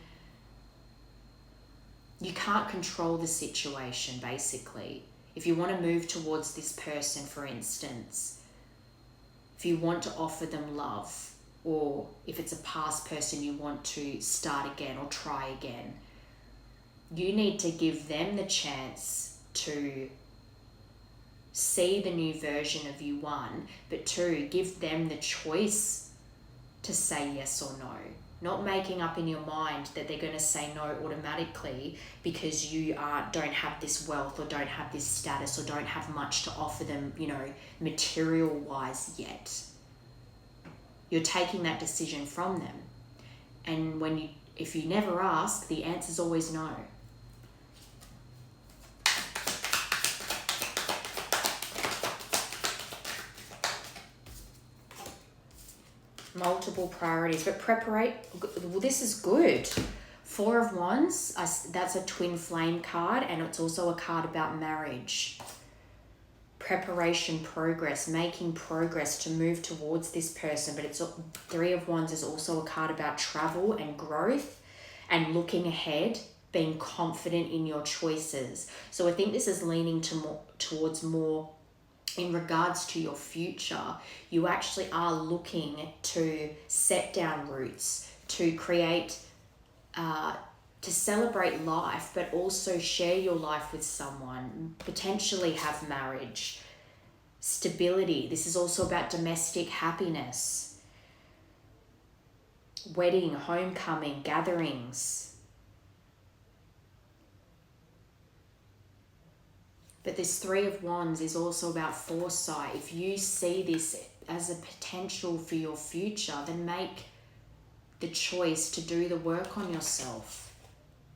you can't control the situation, basically. If you want to move towards this person, for instance, if you want to offer them love, or if it's a past person you want to start again or try again, you need to give them the chance to see the new version of you, one, but two, give them the choice to say yes or no. Not making up in your mind that they're going to say no automatically because you don't have this wealth or don't have this status or don't have much to offer them, material-wise yet. You're taking that decision from them. And if you never ask, the answer's always no. Multiple priorities, but well, this is good. Four of Wands, that's a twin flame card, and it's also a card about marriage. Preparation, progress, making progress to move towards this person, but it's Three of Wands is also a card about travel and growth and looking ahead, being confident in your choices. So I think this is leaning towards more in regards to your future. You actually are looking to set down roots, to create, to celebrate life, but also share your life with someone, potentially have marriage, stability. This is also about domestic happiness, wedding, homecoming, gatherings. But this Three of Wands is also about foresight. If you see this as a potential for your future, then make the choice to do the work on yourself.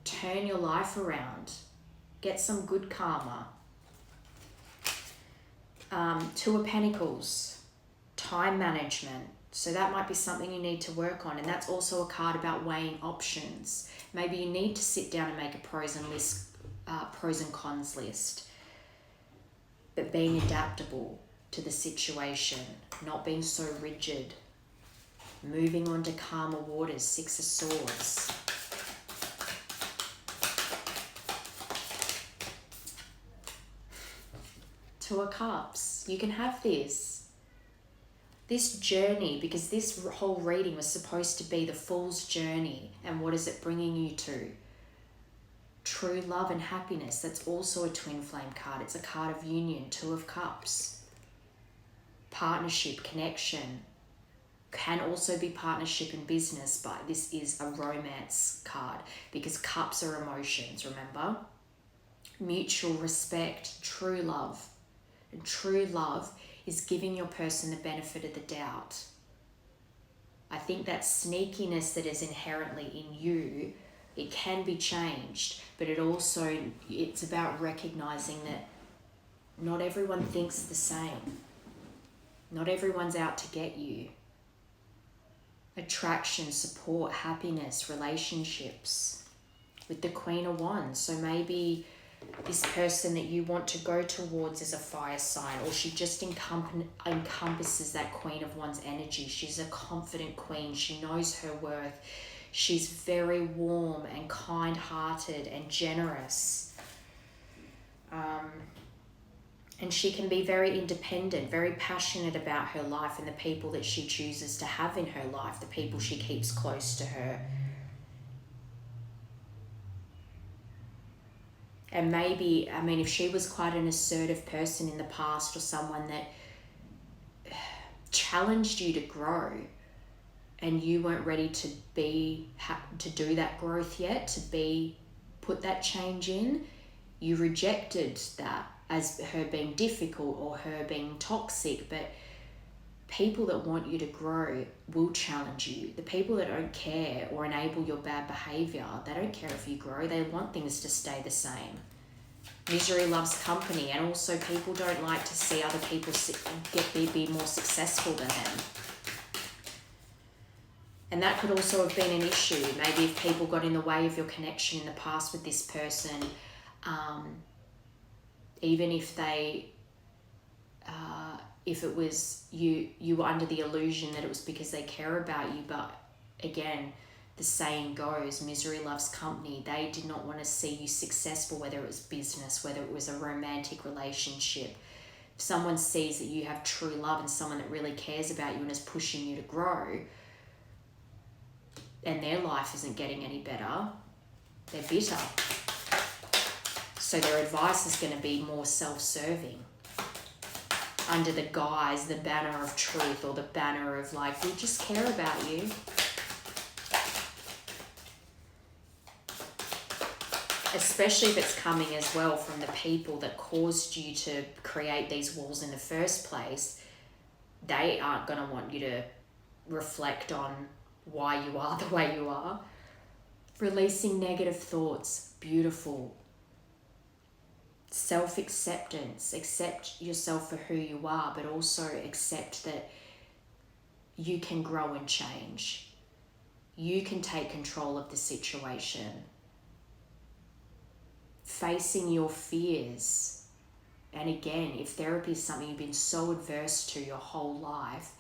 Turn your life around. Get some good karma. Two of Pentacles, time management. So that might be something you need to work on. And that's also a card about weighing options. Maybe you need to sit down and make a pros and cons list. But being adaptable to the situation, not being so rigid. Moving on to calmer waters, Six of Swords. Two of Cups. You can have this. This journey, because this whole reading was supposed to be the Fool's journey. And what is it bringing you to? True love and happiness. That's also a twin flame card. It's a card of union. Two of Cups. Partnership, connection. Can also be partnership in business, but this is a romance card because cups are emotions, remember? Mutual respect, true love. And true love is giving your person the benefit of the doubt. I think that sneakiness that is inherently in you, it can be changed, but it's about recognizing that not everyone thinks the same. Not everyone's out to get you. Attraction, support, happiness, relationships with the Queen of Wands. So maybe this person that you want to go towards is a fire sign, or she just encompasses that Queen of Wands energy. She's a confident queen. She knows her worth. She's very warm and kind-hearted and generous. And she can be very independent, very passionate about her life and the people that she chooses to have in her life, the people she keeps close to her. And maybe, I mean, if she was quite an assertive person in the past, or someone that challenged you to grow and you weren't ready to to do that growth yet, to put that change in, you rejected that as her being difficult or her being toxic. But people that want you to grow will challenge you. The people that don't care or enable your bad behavior, they don't care if you grow. They want things to stay the same. Misery loves company, and also people don't like to see other people be more successful than them. And that could also have been an issue. Maybe if people got in the way of your connection in the past with this person, even if they, if it was you were under the illusion that it was because they care about you. But again, the saying goes, misery loves company. They did not want to see you successful, whether it was business, whether it was a romantic relationship. If someone sees that you have true love and someone that really cares about you and is pushing you to grow, and their life isn't getting any better, they're bitter. So their advice is going to be more self-serving, under the guise, the banner of truth, or the banner of like, we just care about you. Especially if it's coming as well from the people that caused you to create these walls in the first place. They aren't going to want you to reflect on why you are the way you are. Releasing negative thoughts, beautiful. Self-acceptance, accept yourself for who you are, but also accept that you can grow and change. You can take control of the situation. Facing your fears. And again, if therapy is something you've been so adverse to your whole life,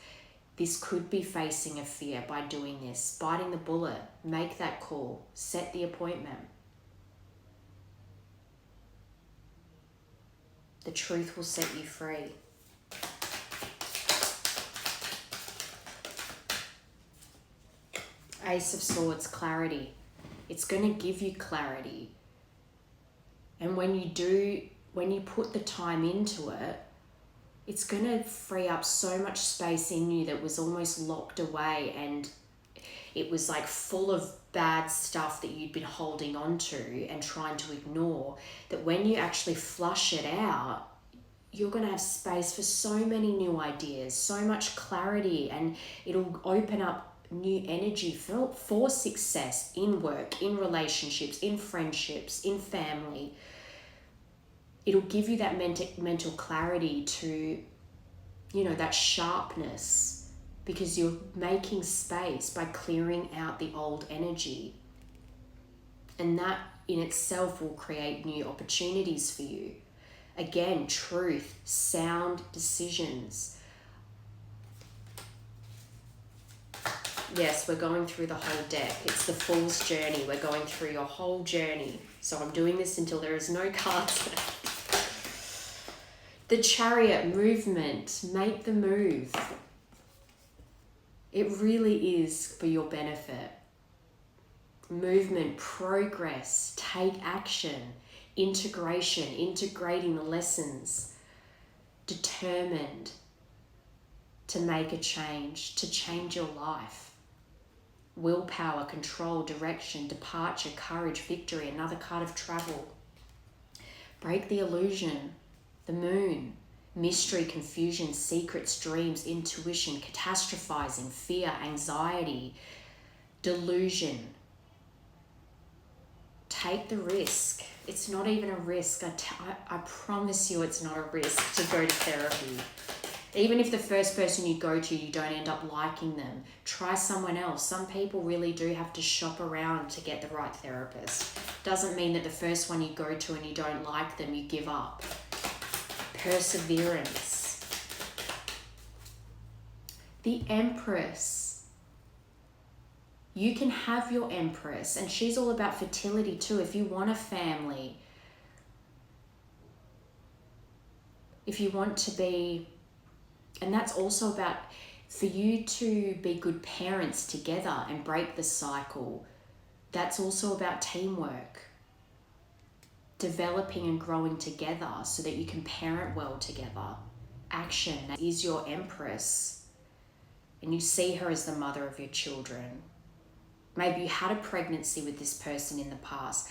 this could be facing a fear by doing this. Biting the bullet, make that call, set the appointment. The truth will set you free. Ace of Swords, clarity. It's going to give you clarity. And when you put the time into it, it's going to free up so much space in you that was almost locked away, and it was like full of bad stuff that you'd been holding on to and trying to ignore, that when you actually flush it out, you're going to have space for so many new ideas, so much clarity, and it'll open up new energy for success in work, in relationships, in friendships, in family. It'll give you that mental clarity to, that sharpness, because you're making space by clearing out the old energy. And that in itself will create new opportunities for you. Again, truth, sound decisions. Yes, we're going through the whole deck. It's the Fool's journey. We're going through your whole journey. So I'm doing this until there is no cards left. The Chariot, movement. Make the move. It really is for your benefit. Movement, progress, take action, integration, integrating the lessons, determined to make a change, to change your life. Willpower, control, direction, departure, courage, victory, another card of travel. Break the illusion, the moon, mystery, confusion, secrets, dreams, intuition, catastrophizing, fear, anxiety, delusion. Take the risk. It's not even a risk. I promise you it's not a risk to go to therapy. Even if the first person you go to, you don't end up liking them, try someone else. Some people really do have to shop around to get the right therapist. Doesn't mean that the first one you go to and you don't like them, you give up. Perseverance. The Empress. You can have your Empress, and she's all about fertility too. If you want a family, If you want to be, and that's also about for you to be good parents together and break the cycle. That's also about teamwork, developing and growing together so that you can parent well together. Action is your Empress, and you see her as the mother of your children. Maybe you had a pregnancy with this person in the past,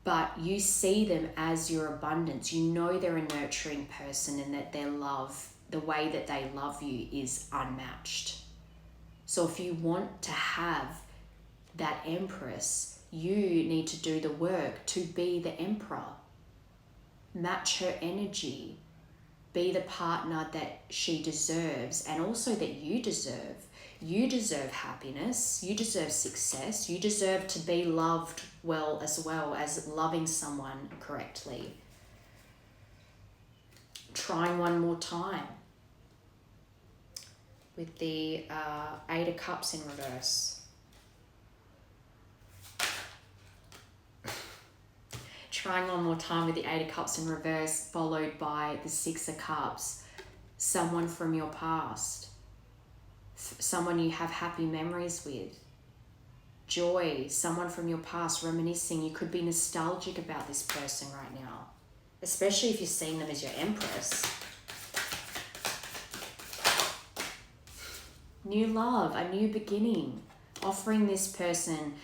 but you see them as your abundance. You know they're a nurturing person and that their love, the way that they love you, is unmatched. So if you want to have that Empress, you need to do the work to be the Emperor. Match her energy. Be the partner that she deserves and also that you deserve. You deserve happiness. You deserve success. You deserve to be loved well as loving someone correctly. Trying one more time with the Eight of Cups in reverse. Trying one more time with the Eight of Cups in reverse, followed by the Six of Cups. Someone from your past. Someone you have happy memories with. Joy, someone from your past, reminiscing. You could be nostalgic about this person right now, especially if you're seeing them as your Empress. New love, a new beginning. Offering this person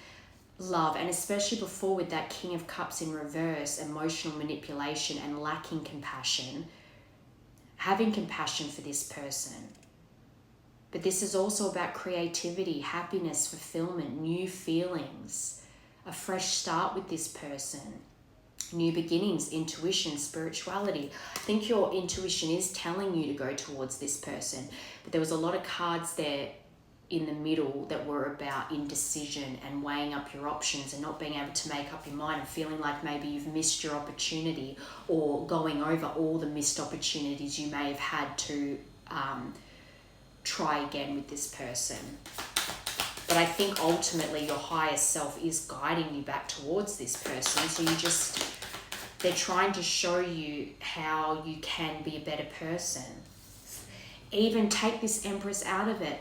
love, and especially before with that King of Cups in reverse, emotional manipulation and lacking compassion, having compassion for this person. But this is also about creativity, happiness, fulfillment, new feelings, a fresh start with this person, new beginnings, intuition, spirituality. I think your intuition is telling you to go towards this person, but there was a lot of cards there in the middle that were about indecision and weighing up your options and not being able to make up your mind and feeling like maybe you've missed your opportunity, or going over all the missed opportunities you may have had to try again with this person. But I think ultimately your higher self is guiding you back towards this person. So they're trying to show you how you can be a better person. Even take this Empress out of it.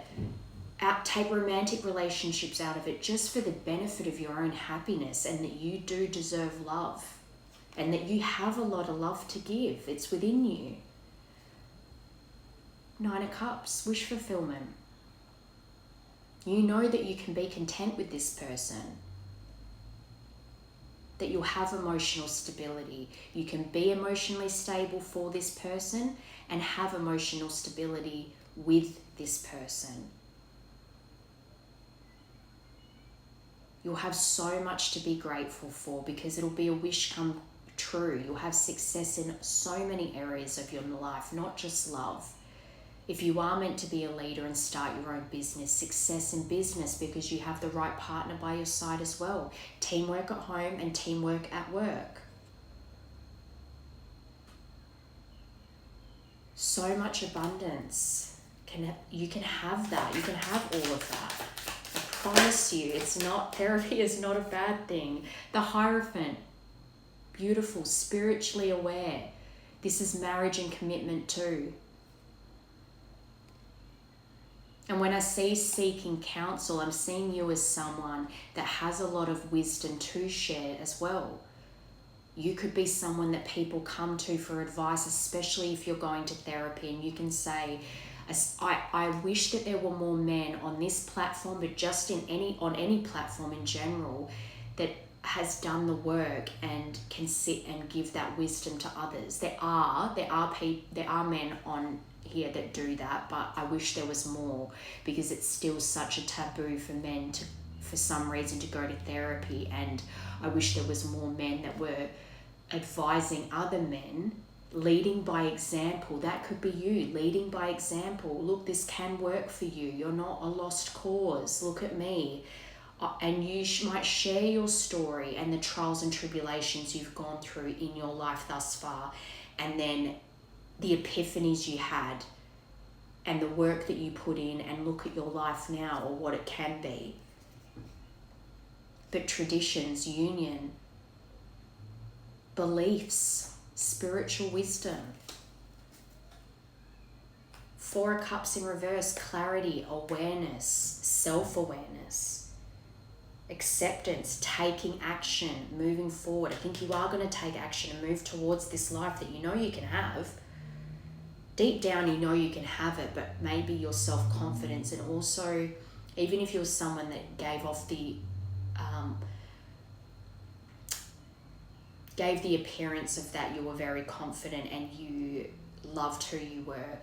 Take romantic relationships out of it, just for the benefit of your own happiness, and that you do deserve love and that you have a lot of love to give. It's within you. Nine of Cups, wish fulfillment. You know that you can be content with this person, that you'll have emotional stability. You can be emotionally stable for this person and have emotional stability with this person. You'll have so much to be grateful for because it'll be a wish come true. You'll have success in so many areas of your life, not just love. If you are meant to be a leader and start your own business, success in business because you have the right partner by your side as well. Teamwork at home and teamwork at work. So much abundance. You can have that. You can have all of that. I promise you, therapy is not a bad thing. The Hierophant, beautiful, spiritually aware. This is marriage and commitment too. And when I see seeking counsel, I'm seeing you as someone that has a lot of wisdom to share as well. You could be someone that people come to for advice, especially if you're going to therapy, and you can say, I wish that there were more men on this platform, but just on any platform in general, that has done the work and can sit and give that wisdom to others. There are men on here that do that, but I wish there was more, because it's still such a taboo for men to, for some reason, to go to therapy. And I wish there was more men that were advising other men, leading by example. That could be you, leading by example. Look, this can work for you. You're not a lost cause. Look at me. And you might share your story and the trials and tribulations you've gone through in your life thus far, and then the epiphanies you had and the work that you put in, and look at your life now, or what it can be. But traditions, union, beliefs, spiritual wisdom. Four of Cups in reverse, clarity, awareness, self-awareness, acceptance, taking action, moving forward. I think you are going to take action and move towards this life that you know you can have. Deep down, you know you can have it, but maybe your self-confidence, and also, even if you're someone that gave off the gave the appearance of that you were very confident and you loved who you were,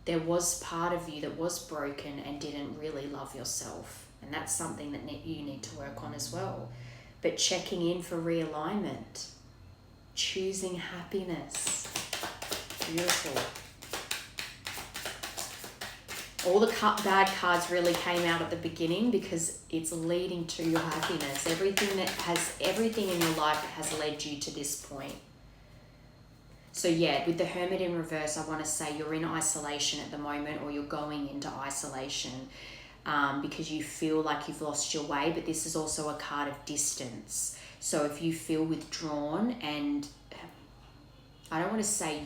there was part of you that was broken and didn't really love yourself. And that's something that you need to work on as well. But checking in for realignment, choosing happiness. Beautiful. All the bad cards really came out at the beginning because it's leading to your happiness. Everything in your life has led you to this point. So yeah, with the Hermit in reverse, I want to say you're in isolation at the moment, or you're going into isolation because you feel like you've lost your way. But this is also a card of distance. So if you feel withdrawn, and I don't want to say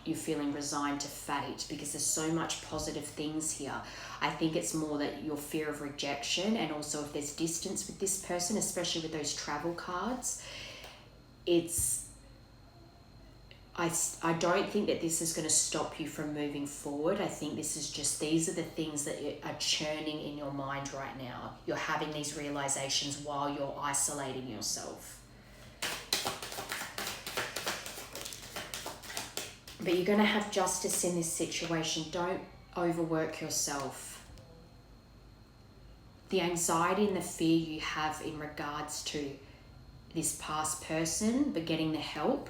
you're feeling resigned to fate, because there's so much positive things here. I think it's more that your fear of rejection, and also if there's distance with this person, especially with those travel cards, I don't think that this is going to stop you from moving forward. I think these are the things that are churning in your mind right now. You're having these realizations while you're isolating yourself. But you're going to have justice in this situation. Don't overwork yourself. The anxiety and the fear you have in regards to this past person, but getting the help,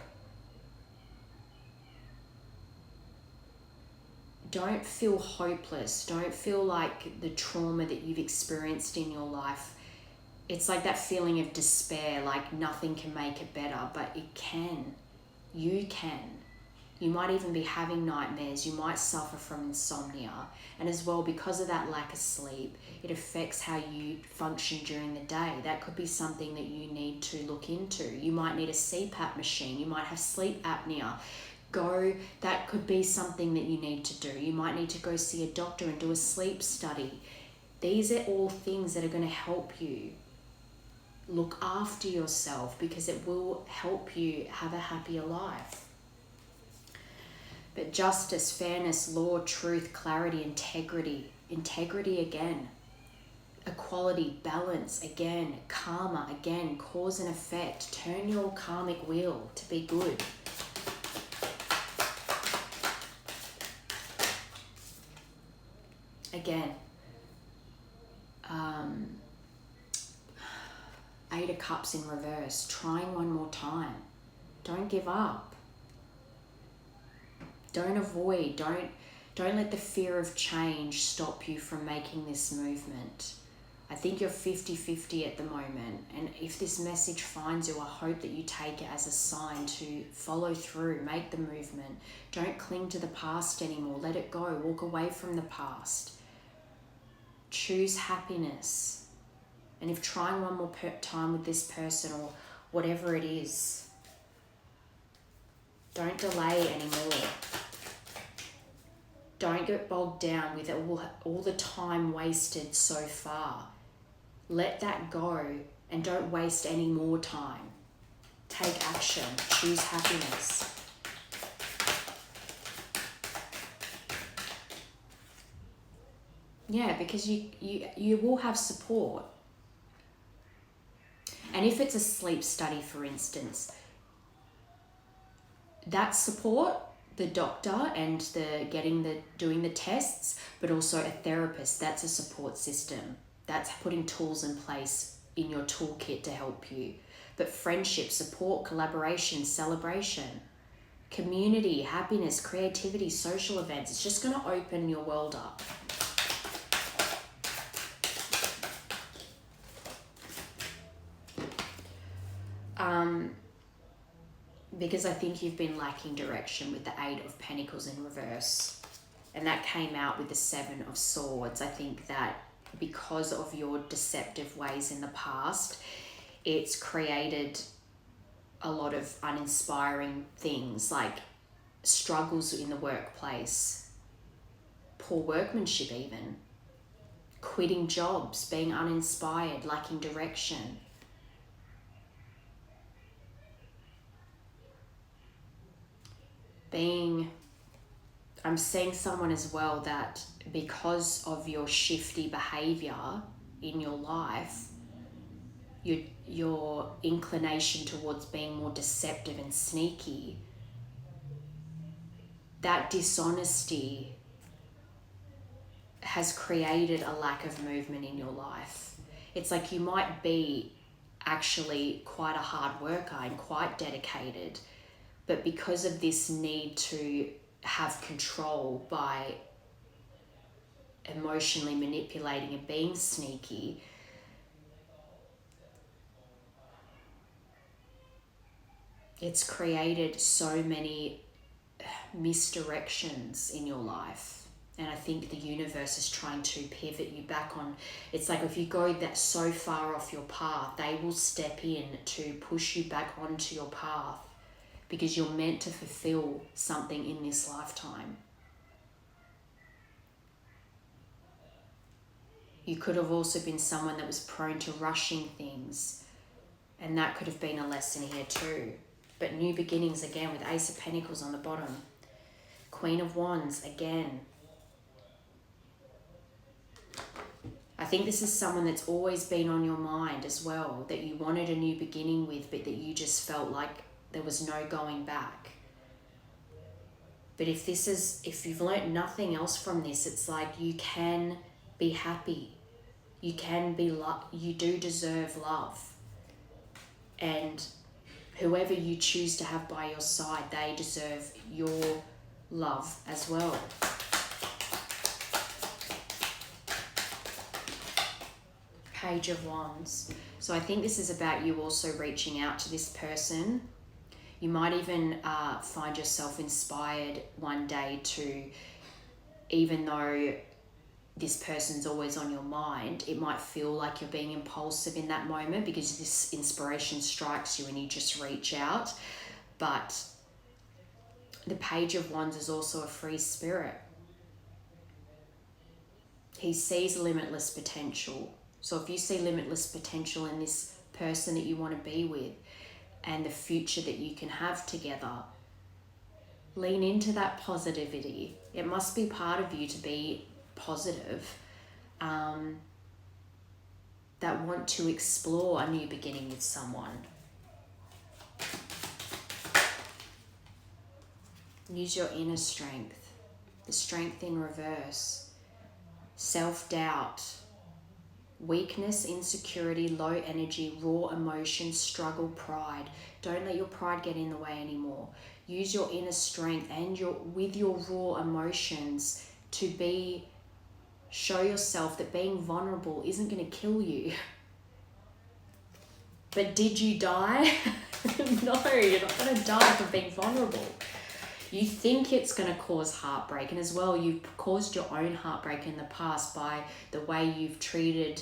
don't feel hopeless. Don't feel like the trauma that you've experienced in your life, it's like that feeling of despair, like nothing can make it better, but it can. You can. You might even be having nightmares. You might suffer from insomnia. And as well, because of that lack of sleep, it affects how you function during the day. That could be something that you need to look into. You might need a CPAP machine. You might have sleep apnea. That could be something that you need to do. You might need to go see a doctor and do a sleep study. These are all things that are going to help you look after yourself, because it will help you have a happier life. But justice, fairness, law, truth, clarity, integrity again, equality, balance again, karma again, cause and effect. Turn your karmic wheel to be good. Again, Eight of Cups in reverse, trying one more time. Don't give up. Don't avoid. Don't let the fear of change stop you from making this movement. I think you're 50-50 at the moment. And if this message finds you, I hope that you take it as a sign to follow through, make the movement. Don't cling to the past anymore. Let it go. Walk away from the past. Choose happiness. And if trying one more time with this person or whatever it is, don't delay anymore. Don't get bogged down with all the time wasted so far. Let that go and don't waste any more time. Take action. Choose happiness. Yeah, because you will have support. And if it's a sleep study, for instance, that support, the doctor and doing the tests, but also a therapist, that's a support system. That's putting tools in place in your toolkit to help you. But friendship, support, collaboration, celebration, community, happiness, creativity, social events, it's just going to open your world up. Because I think you've been lacking direction with the Eight of Pentacles in reverse. And that came out with the Seven of Swords. I think that because of your deceptive ways in the past, it's created a lot of uninspiring things, like struggles in the workplace, poor workmanship even. Quitting jobs, being uninspired, lacking direction. I'm seeing someone as well that because of your shifty behavior in your life, your inclination towards being more deceptive and sneaky, that dishonesty has created a lack of movement in your life. It's like you might be actually quite a hard worker and quite dedicated, but because of this need to have control by emotionally manipulating and being sneaky, it's created so many misdirections in your life. And I think the universe is trying to pivot you back on. It's like if you go that so far off your path, they will step in to push you back onto your path, because you're meant to fulfill something in this lifetime. You could have also been someone that was prone to rushing things, and that could have been a lesson here too. But new beginnings again with Ace of Pentacles on the bottom. Queen of Wands again. I think this is someone that's always been on your mind as well, that you wanted a new beginning with, but that you just felt like there was no going back. But if you've learnt nothing else from this, it's like you can be happy. You can be you do deserve love. And whoever you choose to have by your side, they deserve your love as well. Page of Wands. So I think this is about you also reaching out to this person. You might even find yourself inspired one day to, even though this person's always on your mind, it might feel like you're being impulsive in that moment because this inspiration strikes you and you just reach out. But the Page of Wands is also a free spirit. He sees limitless potential. So if you see limitless potential in this person that you want to be with and the future that you can have together, lean into that positivity. It must be part of you to be positive, that want to explore a new beginning with someone. Use your inner strength, the strength in reverse, self-doubt, weakness, insecurity, low energy, raw emotion, struggle, pride. Don't let your pride get in the way anymore. Use your inner strength and with your raw emotions to show yourself that being vulnerable isn't going to kill you. But did you die? No, you're not going to die from being vulnerable. You think it's going to cause heartbreak, and as well, you've caused your own heartbreak in the past by the way you've treated,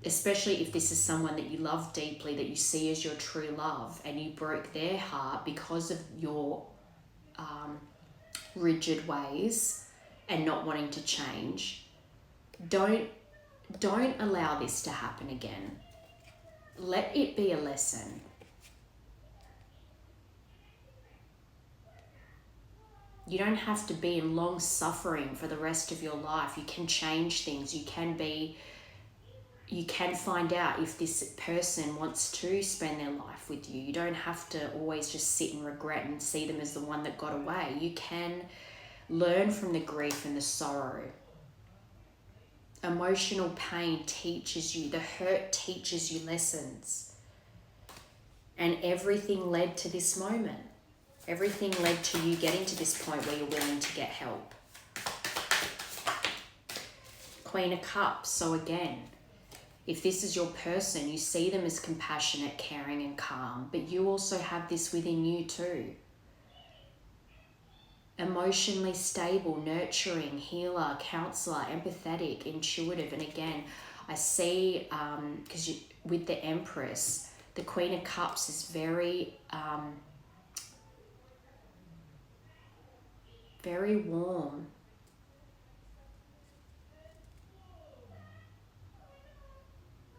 especially if this is someone that you love deeply, that you see as your true love, and you broke their heart because of your rigid ways and not wanting to change. Don't allow this to happen again. Let it be a lesson. You don't have to be in long suffering for the rest of your life. You can change things. You can find out if this person wants to spend their life with you. You don't have to always just sit and regret and see them as the one that got away. You can learn from the grief and the sorrow. Emotional pain teaches you, the hurt teaches you lessons. And everything led to this moment. Everything led to you getting to this point where you're willing to get help. Queen of Cups. So again, if this is your person, you see them as compassionate, caring and calm, but you also have this within you too. Emotionally stable, nurturing, healer, counselor, empathetic, intuitive. And again, I see, because with the Empress, the Queen of Cups is very very warm,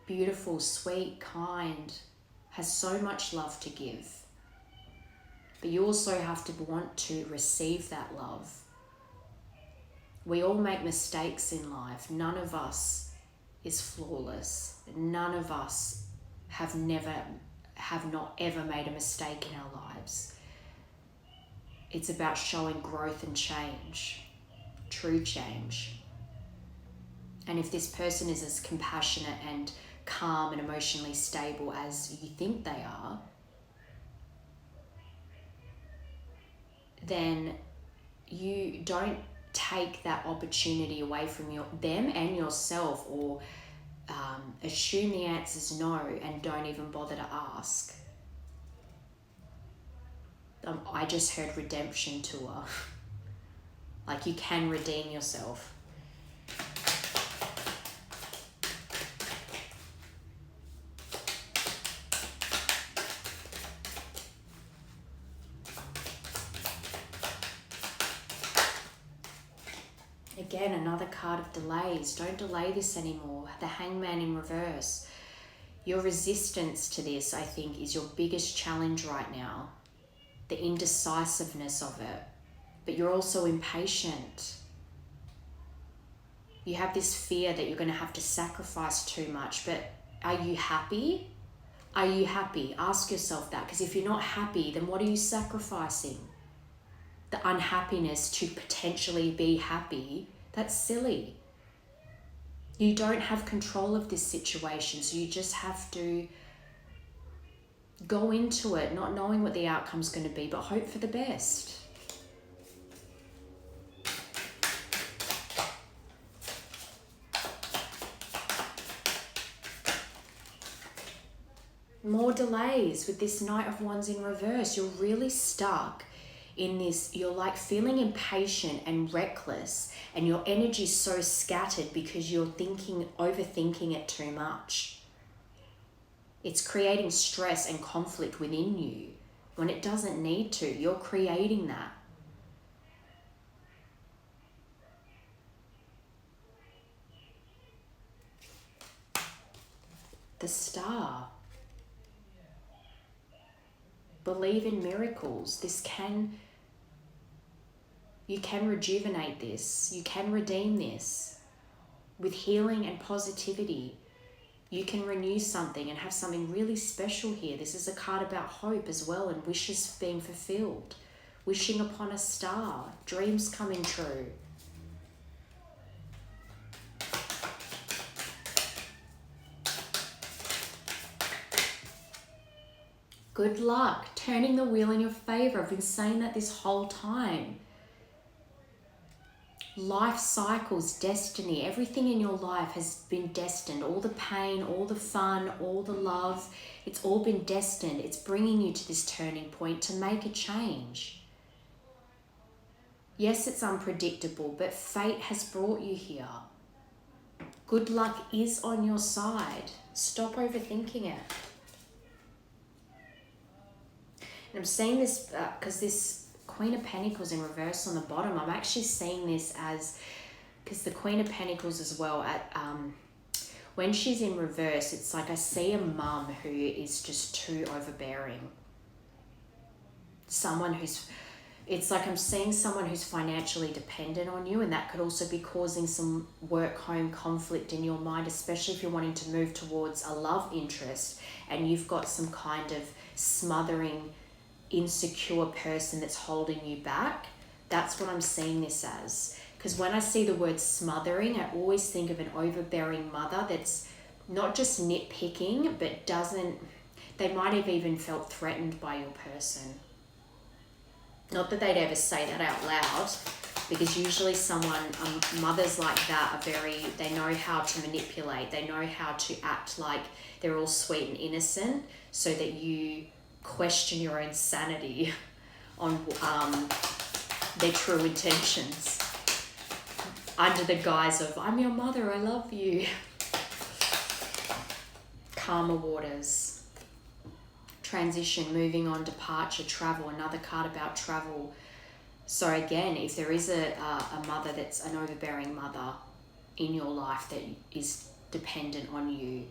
beautiful, sweet, kind, has so much love to give. But you also have to want to receive that love. We all make mistakes in life. None of us is flawless. None of us have not ever made a mistake in our lives. It's about showing growth and change, true change. And if this person is as compassionate and calm and emotionally stable as you think they are, then you don't take that opportunity away from them and yourself, or assume the answer's no and don't even bother to ask. I just heard redemption tour. Like, you can redeem yourself. Again, another card of delays. Don't delay this anymore. The Hangman in reverse. Your resistance to this, I think, is your biggest challenge right now. The indecisiveness of it. But you're also impatient. You have this fear that you're going to have to sacrifice too much. But are you happy? Are you happy? Ask yourself that. Because if you're not happy, then what are you sacrificing? The unhappiness to potentially be happy? That's silly. You don't have control of this situation, so you just have to go into it not knowing what the outcome's going to be, but hope for the best. More delays with this Knight of Wands in reverse. You're really stuck in this. You're like feeling impatient and reckless, and your energy's so scattered because you're overthinking it too much. It's creating stress and conflict within you when it doesn't need to. You're creating that. The Star. Believe in miracles. You can rejuvenate this. You can redeem this with healing and positivity. You can renew something and have something really special here. This is a card about hope as well, and wishes being fulfilled. Wishing upon a star. Dreams coming true. Good luck. Turning the wheel in your favor. I've been saying that this whole time. Life cycles, destiny, everything in your life has been destined. All the pain, all the fun, all the love, it's all been destined. It's bringing you to this turning point to make a change. Yes, it's unpredictable, but fate has brought you here. Good luck is on your side. Stop overthinking it. And I'm saying this because this Queen of Pentacles in reverse on the bottom, I'm actually seeing this as, because the Queen of Pentacles as well, when she's in reverse, it's like I see a mum who is just too overbearing. It's like I'm seeing someone who's financially dependent on you, and that could also be causing some work-home conflict in your mind, especially if you're wanting to move towards a love interest and you've got some kind of smothering, insecure person that's holding you back. That's what I'm seeing this as. Because when I see the word smothering, I always think of an overbearing mother that's not just nitpicking, but they might have even felt threatened by your person. Not that they'd ever say that out loud, because usually mothers like that they know how to manipulate. They know how to act like they're all sweet and innocent so that you question your own sanity on their true intentions under the guise of, I'm your mother, I love you. Karma waters. Transition, moving on, departure, travel. Another card about travel. So again, if there is a mother that's an overbearing mother in your life that is dependent on you,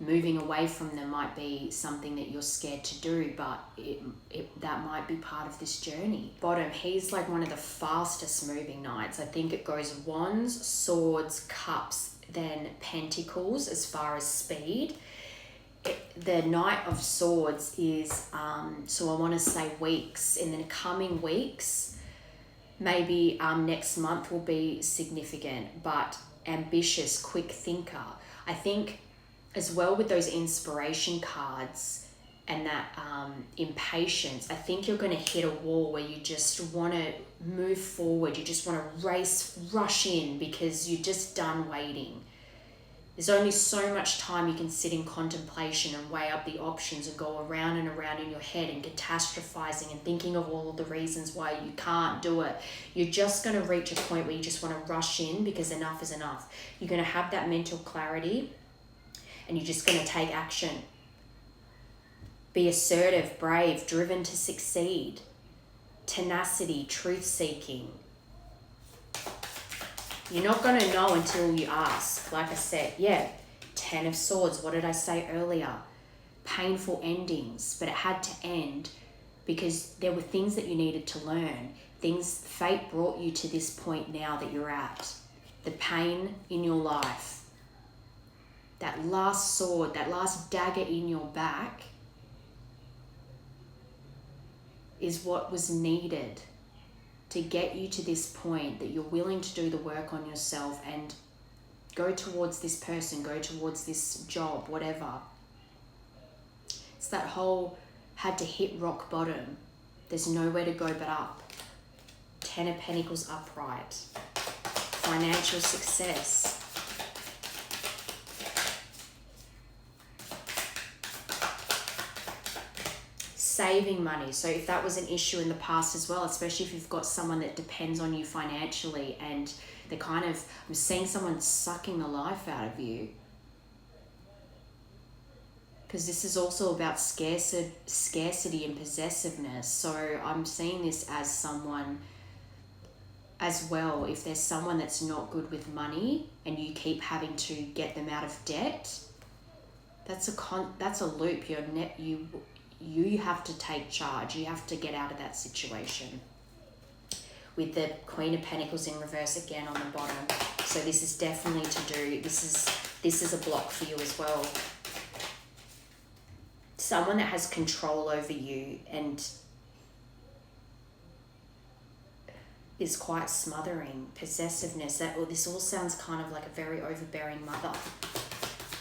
moving away from them might be something that you're scared to do, but that might be part of this journey. Bottom, he's like one of the fastest moving knights. I think it goes wands, swords, cups, then pentacles as far as speed. The Knight of Swords is, so I want to say weeks. In the coming weeks, maybe next month will be significant, but ambitious, quick thinker. I think as well with those inspiration cards and that impatience, I think you're going to hit a wall where you just want to move forward. You just want to rush in because you're just done waiting. There's only so much time you can sit in contemplation and weigh up the options and go around and around in your head and catastrophizing and thinking of all of the reasons why you can't do it. You're just going to reach a point where you just want to rush in because enough is enough. You're going to have that mental clarity and you're just going to take action. Be assertive, brave, driven to succeed. Tenacity, truth-seeking. You're not going to know until you ask. Like I said, yeah, 10 of Swords. What did I say earlier? Painful endings, but it had to end because there were things that you needed to learn. Fate brought you to this point now that you're at. The pain in your life. That last sword, that last dagger in your back is what was needed to get you to this point that you're willing to do the work on yourself and go towards this person, go towards this job, whatever. It's that whole had to hit rock bottom. There's nowhere to go but up. 10 of Pentacles upright. Financial success. Saving money. So if that was an issue in the past as well, especially if you've got someone that depends on you financially and they're I'm seeing someone sucking the life out of you. Because this is also about scarcity and possessiveness. So I'm seeing this as someone as well. If there's someone that's not good with money and you keep having to get them out of debt, that's a loop. You have to take charge. You have to get out of that situation. With the Queen of Pentacles in reverse again on the bottom. So this is definitely to do, this is a block for you as well. Someone that has control over you and is quite smothering, possessiveness. This all sounds kind of like a very overbearing mother.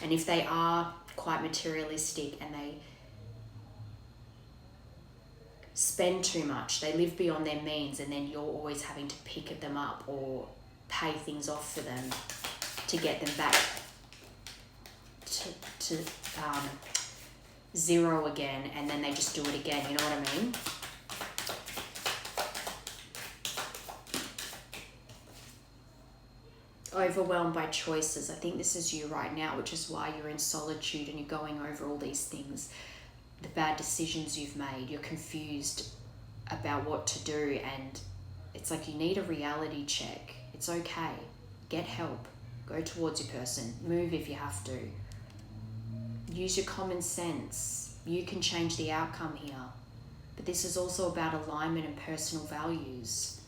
And if they are quite materialistic and they spend too much, they live beyond their means, and then you're always having to pick them up or pay things off for them to get them back to zero again, and then they just do it again, you know what I mean? Overwhelmed by choices. I think this is you right now, which is why you're in solitude and you're going over all these things. The bad decisions you've made, you're confused about what to do, and it's like you need a reality check. It's okay. Get help. Go towards your person. Move if you have to. Use your common sense. You can change the outcome here. But this is also about alignment and personal values.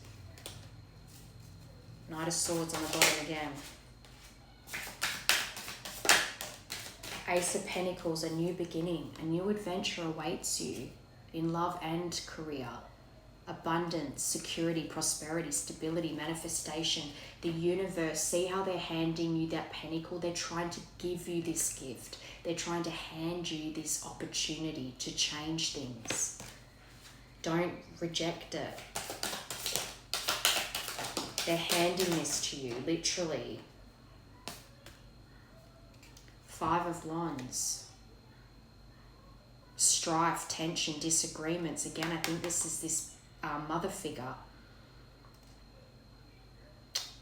Knight of Swords on the bottom again. Ace of Pentacles, a new beginning. A new adventure awaits you in love and career. Abundance, security, prosperity, stability, manifestation. The universe, see how they're handing you that pentacle? They're trying to give you this gift. They're trying to hand you this opportunity to change things. Don't reject it. They're handing this to you, literally. 5 of Wands. Strife, tension, disagreements. Again, I think this is this mother figure.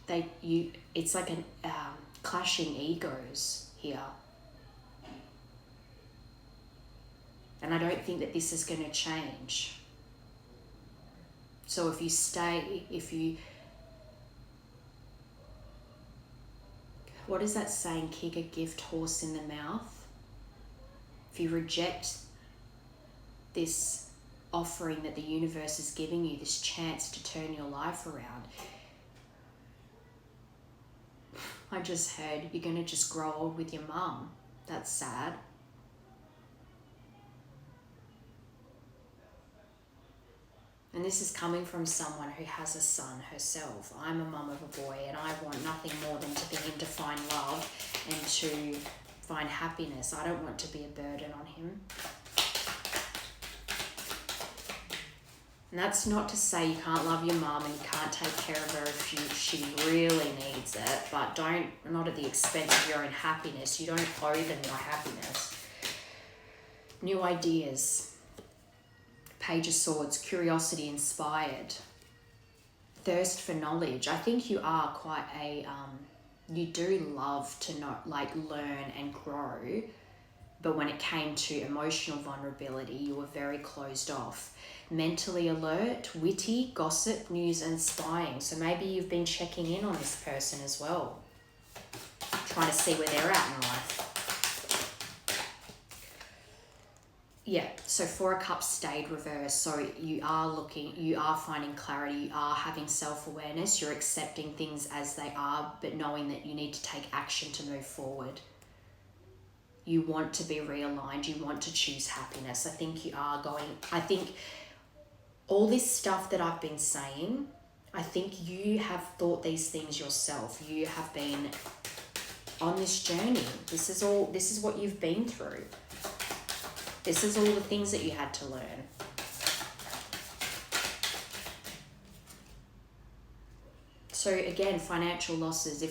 It's like an clashing egos here. And I don't think that this is going to change. So what is that saying? Kick a gift horse in the mouth. if you reject this offering that the universe is giving you, this chance to turn your life around, I just heard you're going to just grow old with your mum. That's sad. And this is coming from someone who has a son herself. I'm a mum of a boy, and I want nothing more than for him to find love and to find happiness. I don't want to be a burden on him. And that's not to say you can't love your mum and you can't take care of her if she really needs it, but not at the expense of your own happiness. You don't owe them your happiness. New ideas. Page of Swords, curiosity inspired. Thirst for knowledge. I think you are quite you do love to learn and grow, but when it came to emotional vulnerability, you were very closed off. Mentally alert, witty, gossip, news and spying. So maybe you've been checking in on this person as well, trying to see where they're at in life. Yeah, so Four of Cups stayed reversed. So you are finding clarity, you are having self-awareness, you're accepting things as they are, but knowing that you need to take action to move forward. You want to be realigned, you want to choose happiness. I think all this stuff that I've been saying, I think you have thought these things yourself. You have been on this journey. This is what you've been through. This is all the things that you had to learn. So again, financial losses.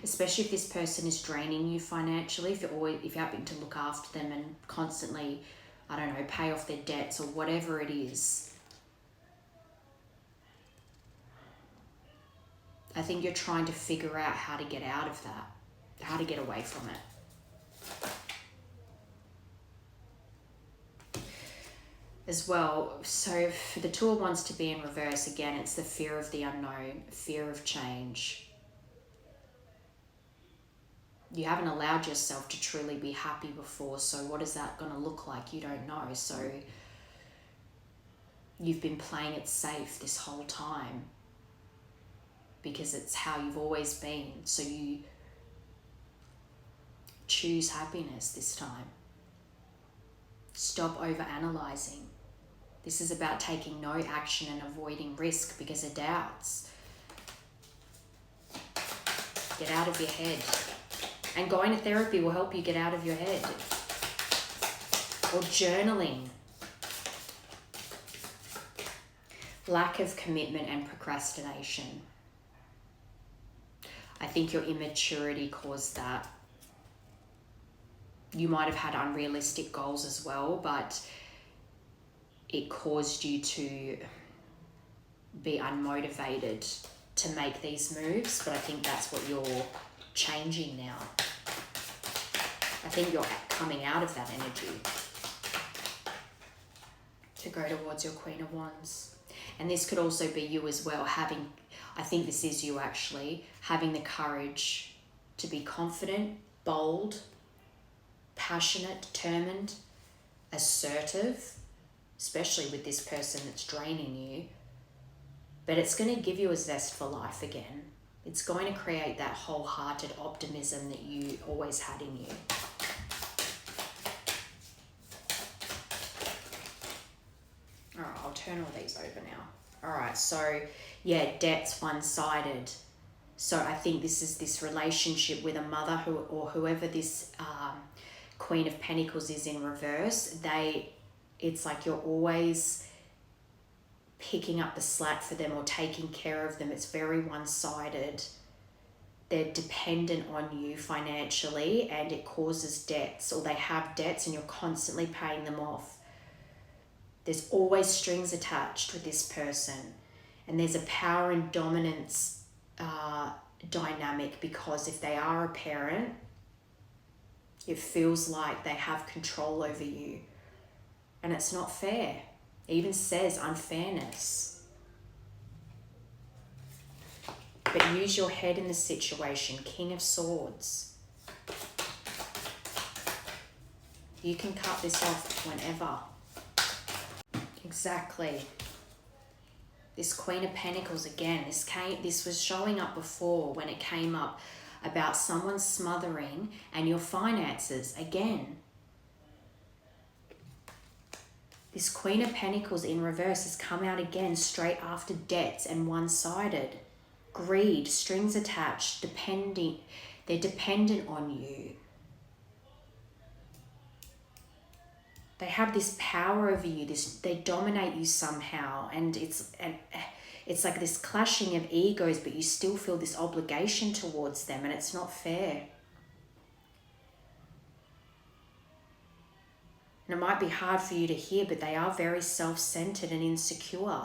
Especially if this person is draining you financially, if you're having to look after them and constantly, I don't know, pay off their debts or whatever it is. I think you're trying to figure out how to get out of that, how to get away from it. As well, so for the Two of Wands to be in reverse, again, it's the fear of the unknown, fear of change. You haven't allowed yourself to truly be happy before, so what is that going to look like? You don't know. So you've been playing it safe this whole time because it's how you've always been. So you choose happiness this time. Stop overanalyzing. This is about taking no action and avoiding risk because of doubts. Get out of your head. And going to therapy will help you get out of your head. Or journaling. Lack of commitment and procrastination. I think your immaturity caused that. You might have had unrealistic goals as well, but it caused you to be unmotivated to make these moves. But I think that's what you're changing now. I think you're coming out of that energy to go towards your Queen of Wands. And this could also be you as well, I think this is you actually, having the courage to be confident, bold, passionate, determined, assertive, especially with this person that's draining you. But it's going to give you a zest for life again. It's going to create that wholehearted optimism that you always had in you. All right, I'll turn all these over now. All right, so yeah, debt's one-sided. So I think this is this relationship with a mother or whoever this Queen of Pentacles is in reverse. It's like you're always picking up the slack for them or taking care of them. It's very one-sided. They're dependent on you financially and it causes debts, or they have debts and you're constantly paying them off. There's always strings attached with this person, and there's a power and dominance dynamic, because if they are a parent, it feels like they have control over you, and it's not fair. It even says unfairness. But use your head in the situation. King of Swords. You can cut this off whenever. Exactly. This Queen of Pentacles again, this was showing up before when it came up about someone smothering and your finances again. This Queen of Pentacles in reverse has come out again straight after debts and one-sided. Greed, strings attached, they're dependent on you. They have this power over you, they dominate you somehow, and it's like this clashing of egos, but you still feel this obligation towards them, and it's not fair. And it might be hard for you to hear, but they are very self-centered and insecure.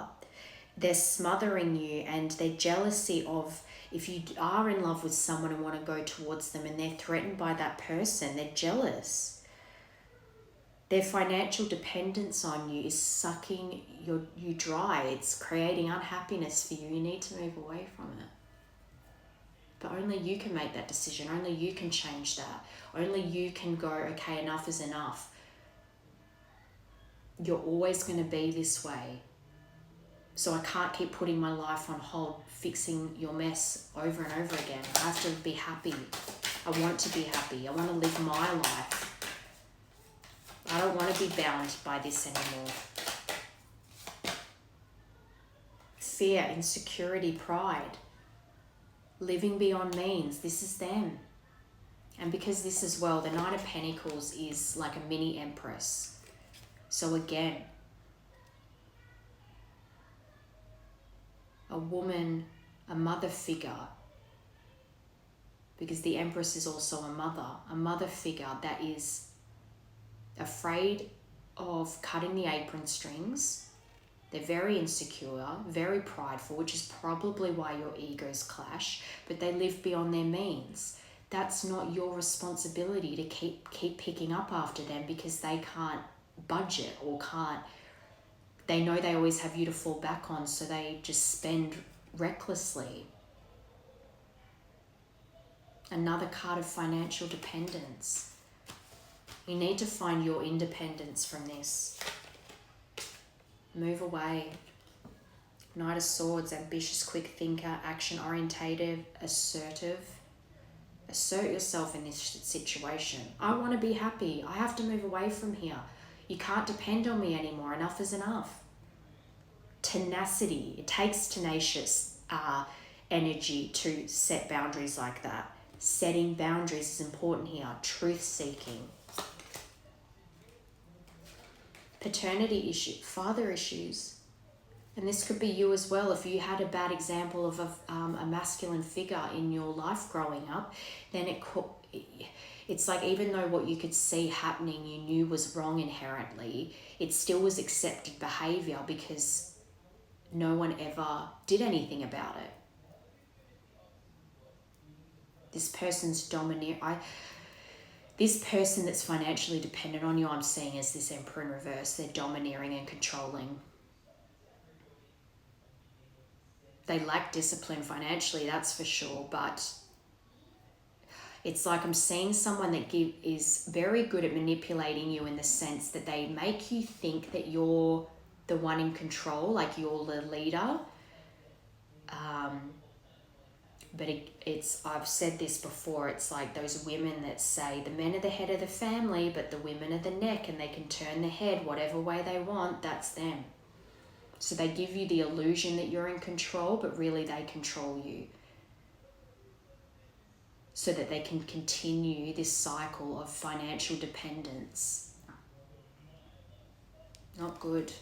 They're smothering you, and their jealousy of, if you are in love with someone and want to go towards them and they're threatened by that person, they're jealous. Their financial dependence on you is sucking you dry. It's creating unhappiness for you. You need to move away from it. But only you can make that decision. Only you can change that. Only you can go, okay, enough is enough. You're always going to be this way. So I can't keep putting my life on hold, fixing your mess over and over again. I have to be happy. I want to be happy. I want to live my life. I don't want to be bound by this anymore. Fear, insecurity, pride. Living beyond means. This is them. And because this as well, the Knight of Pentacles is like a mini Empress. So again, a woman, a mother figure, because the Empress is also a mother figure that is afraid of cutting the apron strings. They're very insecure, very prideful, which is probably why your egos clash, but they live beyond their means. That's not your responsibility to keep picking up after them, because they can't budget or they know they always have you to fall back on, so they just spend recklessly. Another card of financial dependence. You need to find your independence from this. Move away. Knight of Swords, ambitious, quick thinker, action-orientated, assertive. Assert yourself in this situation. I want to be happy. I have to move away from here. You can't depend on me anymore. Enough is enough. Tenacity. It takes tenacious energy to set boundaries like that. Setting boundaries is important here. Truth-seeking. Paternity issue, father issues. And this could be you as well. If you had a bad example of a masculine figure in your life growing up, then it's like, even though what you could see happening you knew was wrong inherently, it still was accepted behavior because no one ever did anything about it. This person's This person that's financially dependent on you, I'm seeing as this Emperor in reverse. They're domineering and controlling. They lack discipline financially, that's for sure. But it's like I'm seeing someone that is very good at manipulating you, in the sense that they make you think that you're the one in control, like you're the leader. But I've said this before, it's like those women that say the men are the head of the family, but the women are the neck, and they can turn the head whatever way they want. That's them. So they give you the illusion that you're in control, but really they control you, so that they can continue this cycle of financial dependence. Not good.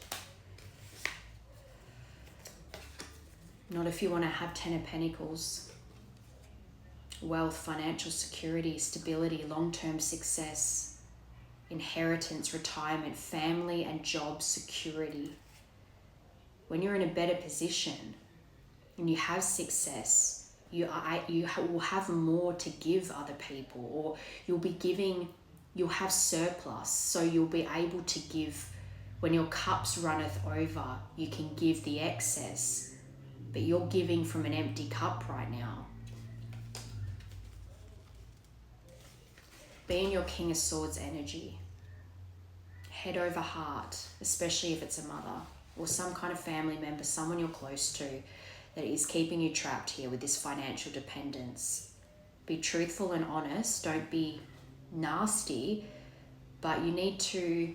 Not if you want to have 10 of Pentacles. Wealth, financial security, stability, long-term success, inheritance, retirement, family and job security. When you're in a better position and you have success, you will have more to give other people, or you'll have surplus, so you'll be able to give. When your cups runneth over, you can give the excess, but you're giving from an empty cup right now. Be in your King of Swords energy. head over heart, especially if it's a mother or some kind of family member, someone you're close to, that is keeping you trapped here with this financial dependence. Be truthful and honest. Don't be nasty, but you need to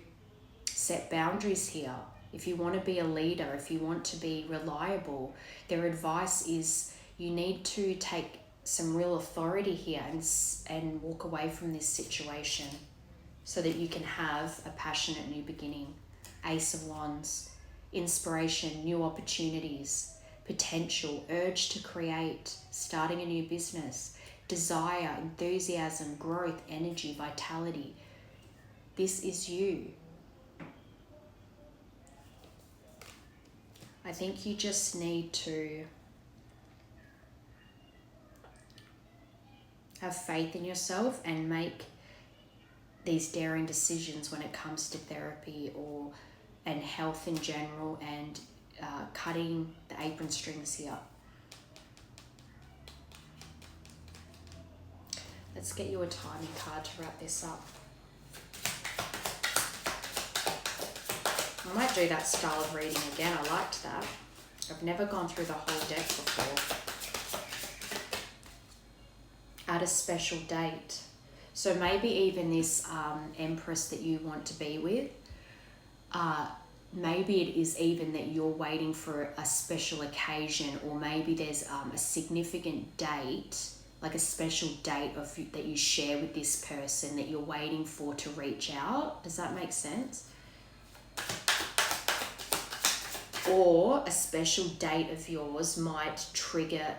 set boundaries here. If you want to be a leader, if you want to be reliable, their advice is you need to take some real authority here and walk away from this situation so that you can have a passionate new beginning. Ace of Wands, inspiration, new opportunities, potential, urge to create, starting a new business, desire, enthusiasm, growth, energy, vitality. This is you. I think you just need to have faith in yourself and make these daring decisions when it comes to therapy and health in general, and cutting the apron strings here. Let's get you a timing card to wrap this up. I might do that style of reading again. I liked that. I've never gone through the whole deck before. At a special date. So maybe even this Empress that you want to be with, maybe it is even that you're waiting for a special occasion, or maybe there's a significant date, like a special date that you share with this person that you're waiting for to reach out. Does that make sense? Or a special date of yours might trigger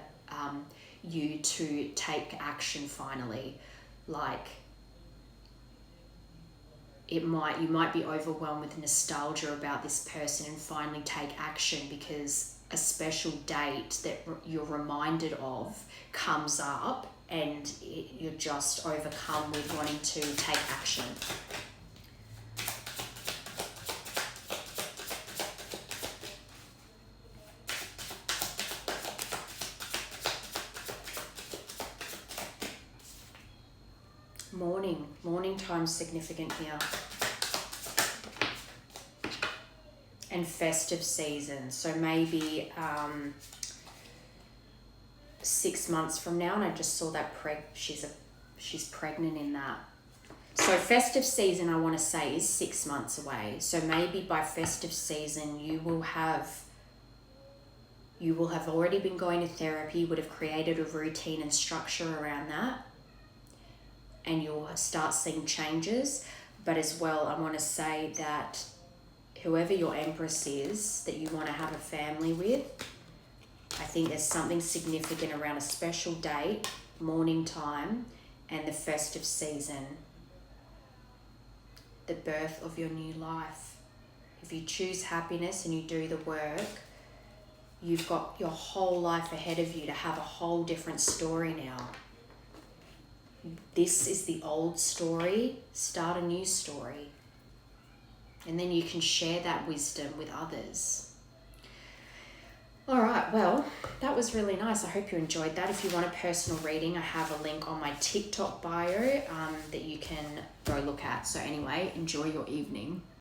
you to take action finally. Like you might be overwhelmed with nostalgia about this person and finally take action because a special date that you're reminded of comes up and you're just overcome with wanting to take action. Morning time's significant here. And festive season. So maybe 6 months from now, and I just saw that she's pregnant in that. So festive season, I want to say, is 6 months away. So maybe by festive season you will have already been going to therapy, would have created a routine and structure around that, and you'll start seeing changes. But as well, I want to say that whoever your Empress is that you want to have a family with, I think there's something significant around a special date, morning time, and the festive season. The birth of your new life. If you choose happiness and you do the work, you've got your whole life ahead of you to have a whole different story now. This is the old story. Start a new story. And then you can share that wisdom with others. All right, well, that was really nice. I hope you enjoyed that. If you want a personal reading, I have a link on my TikTok bio that you can go look at. So anyway, enjoy your evening.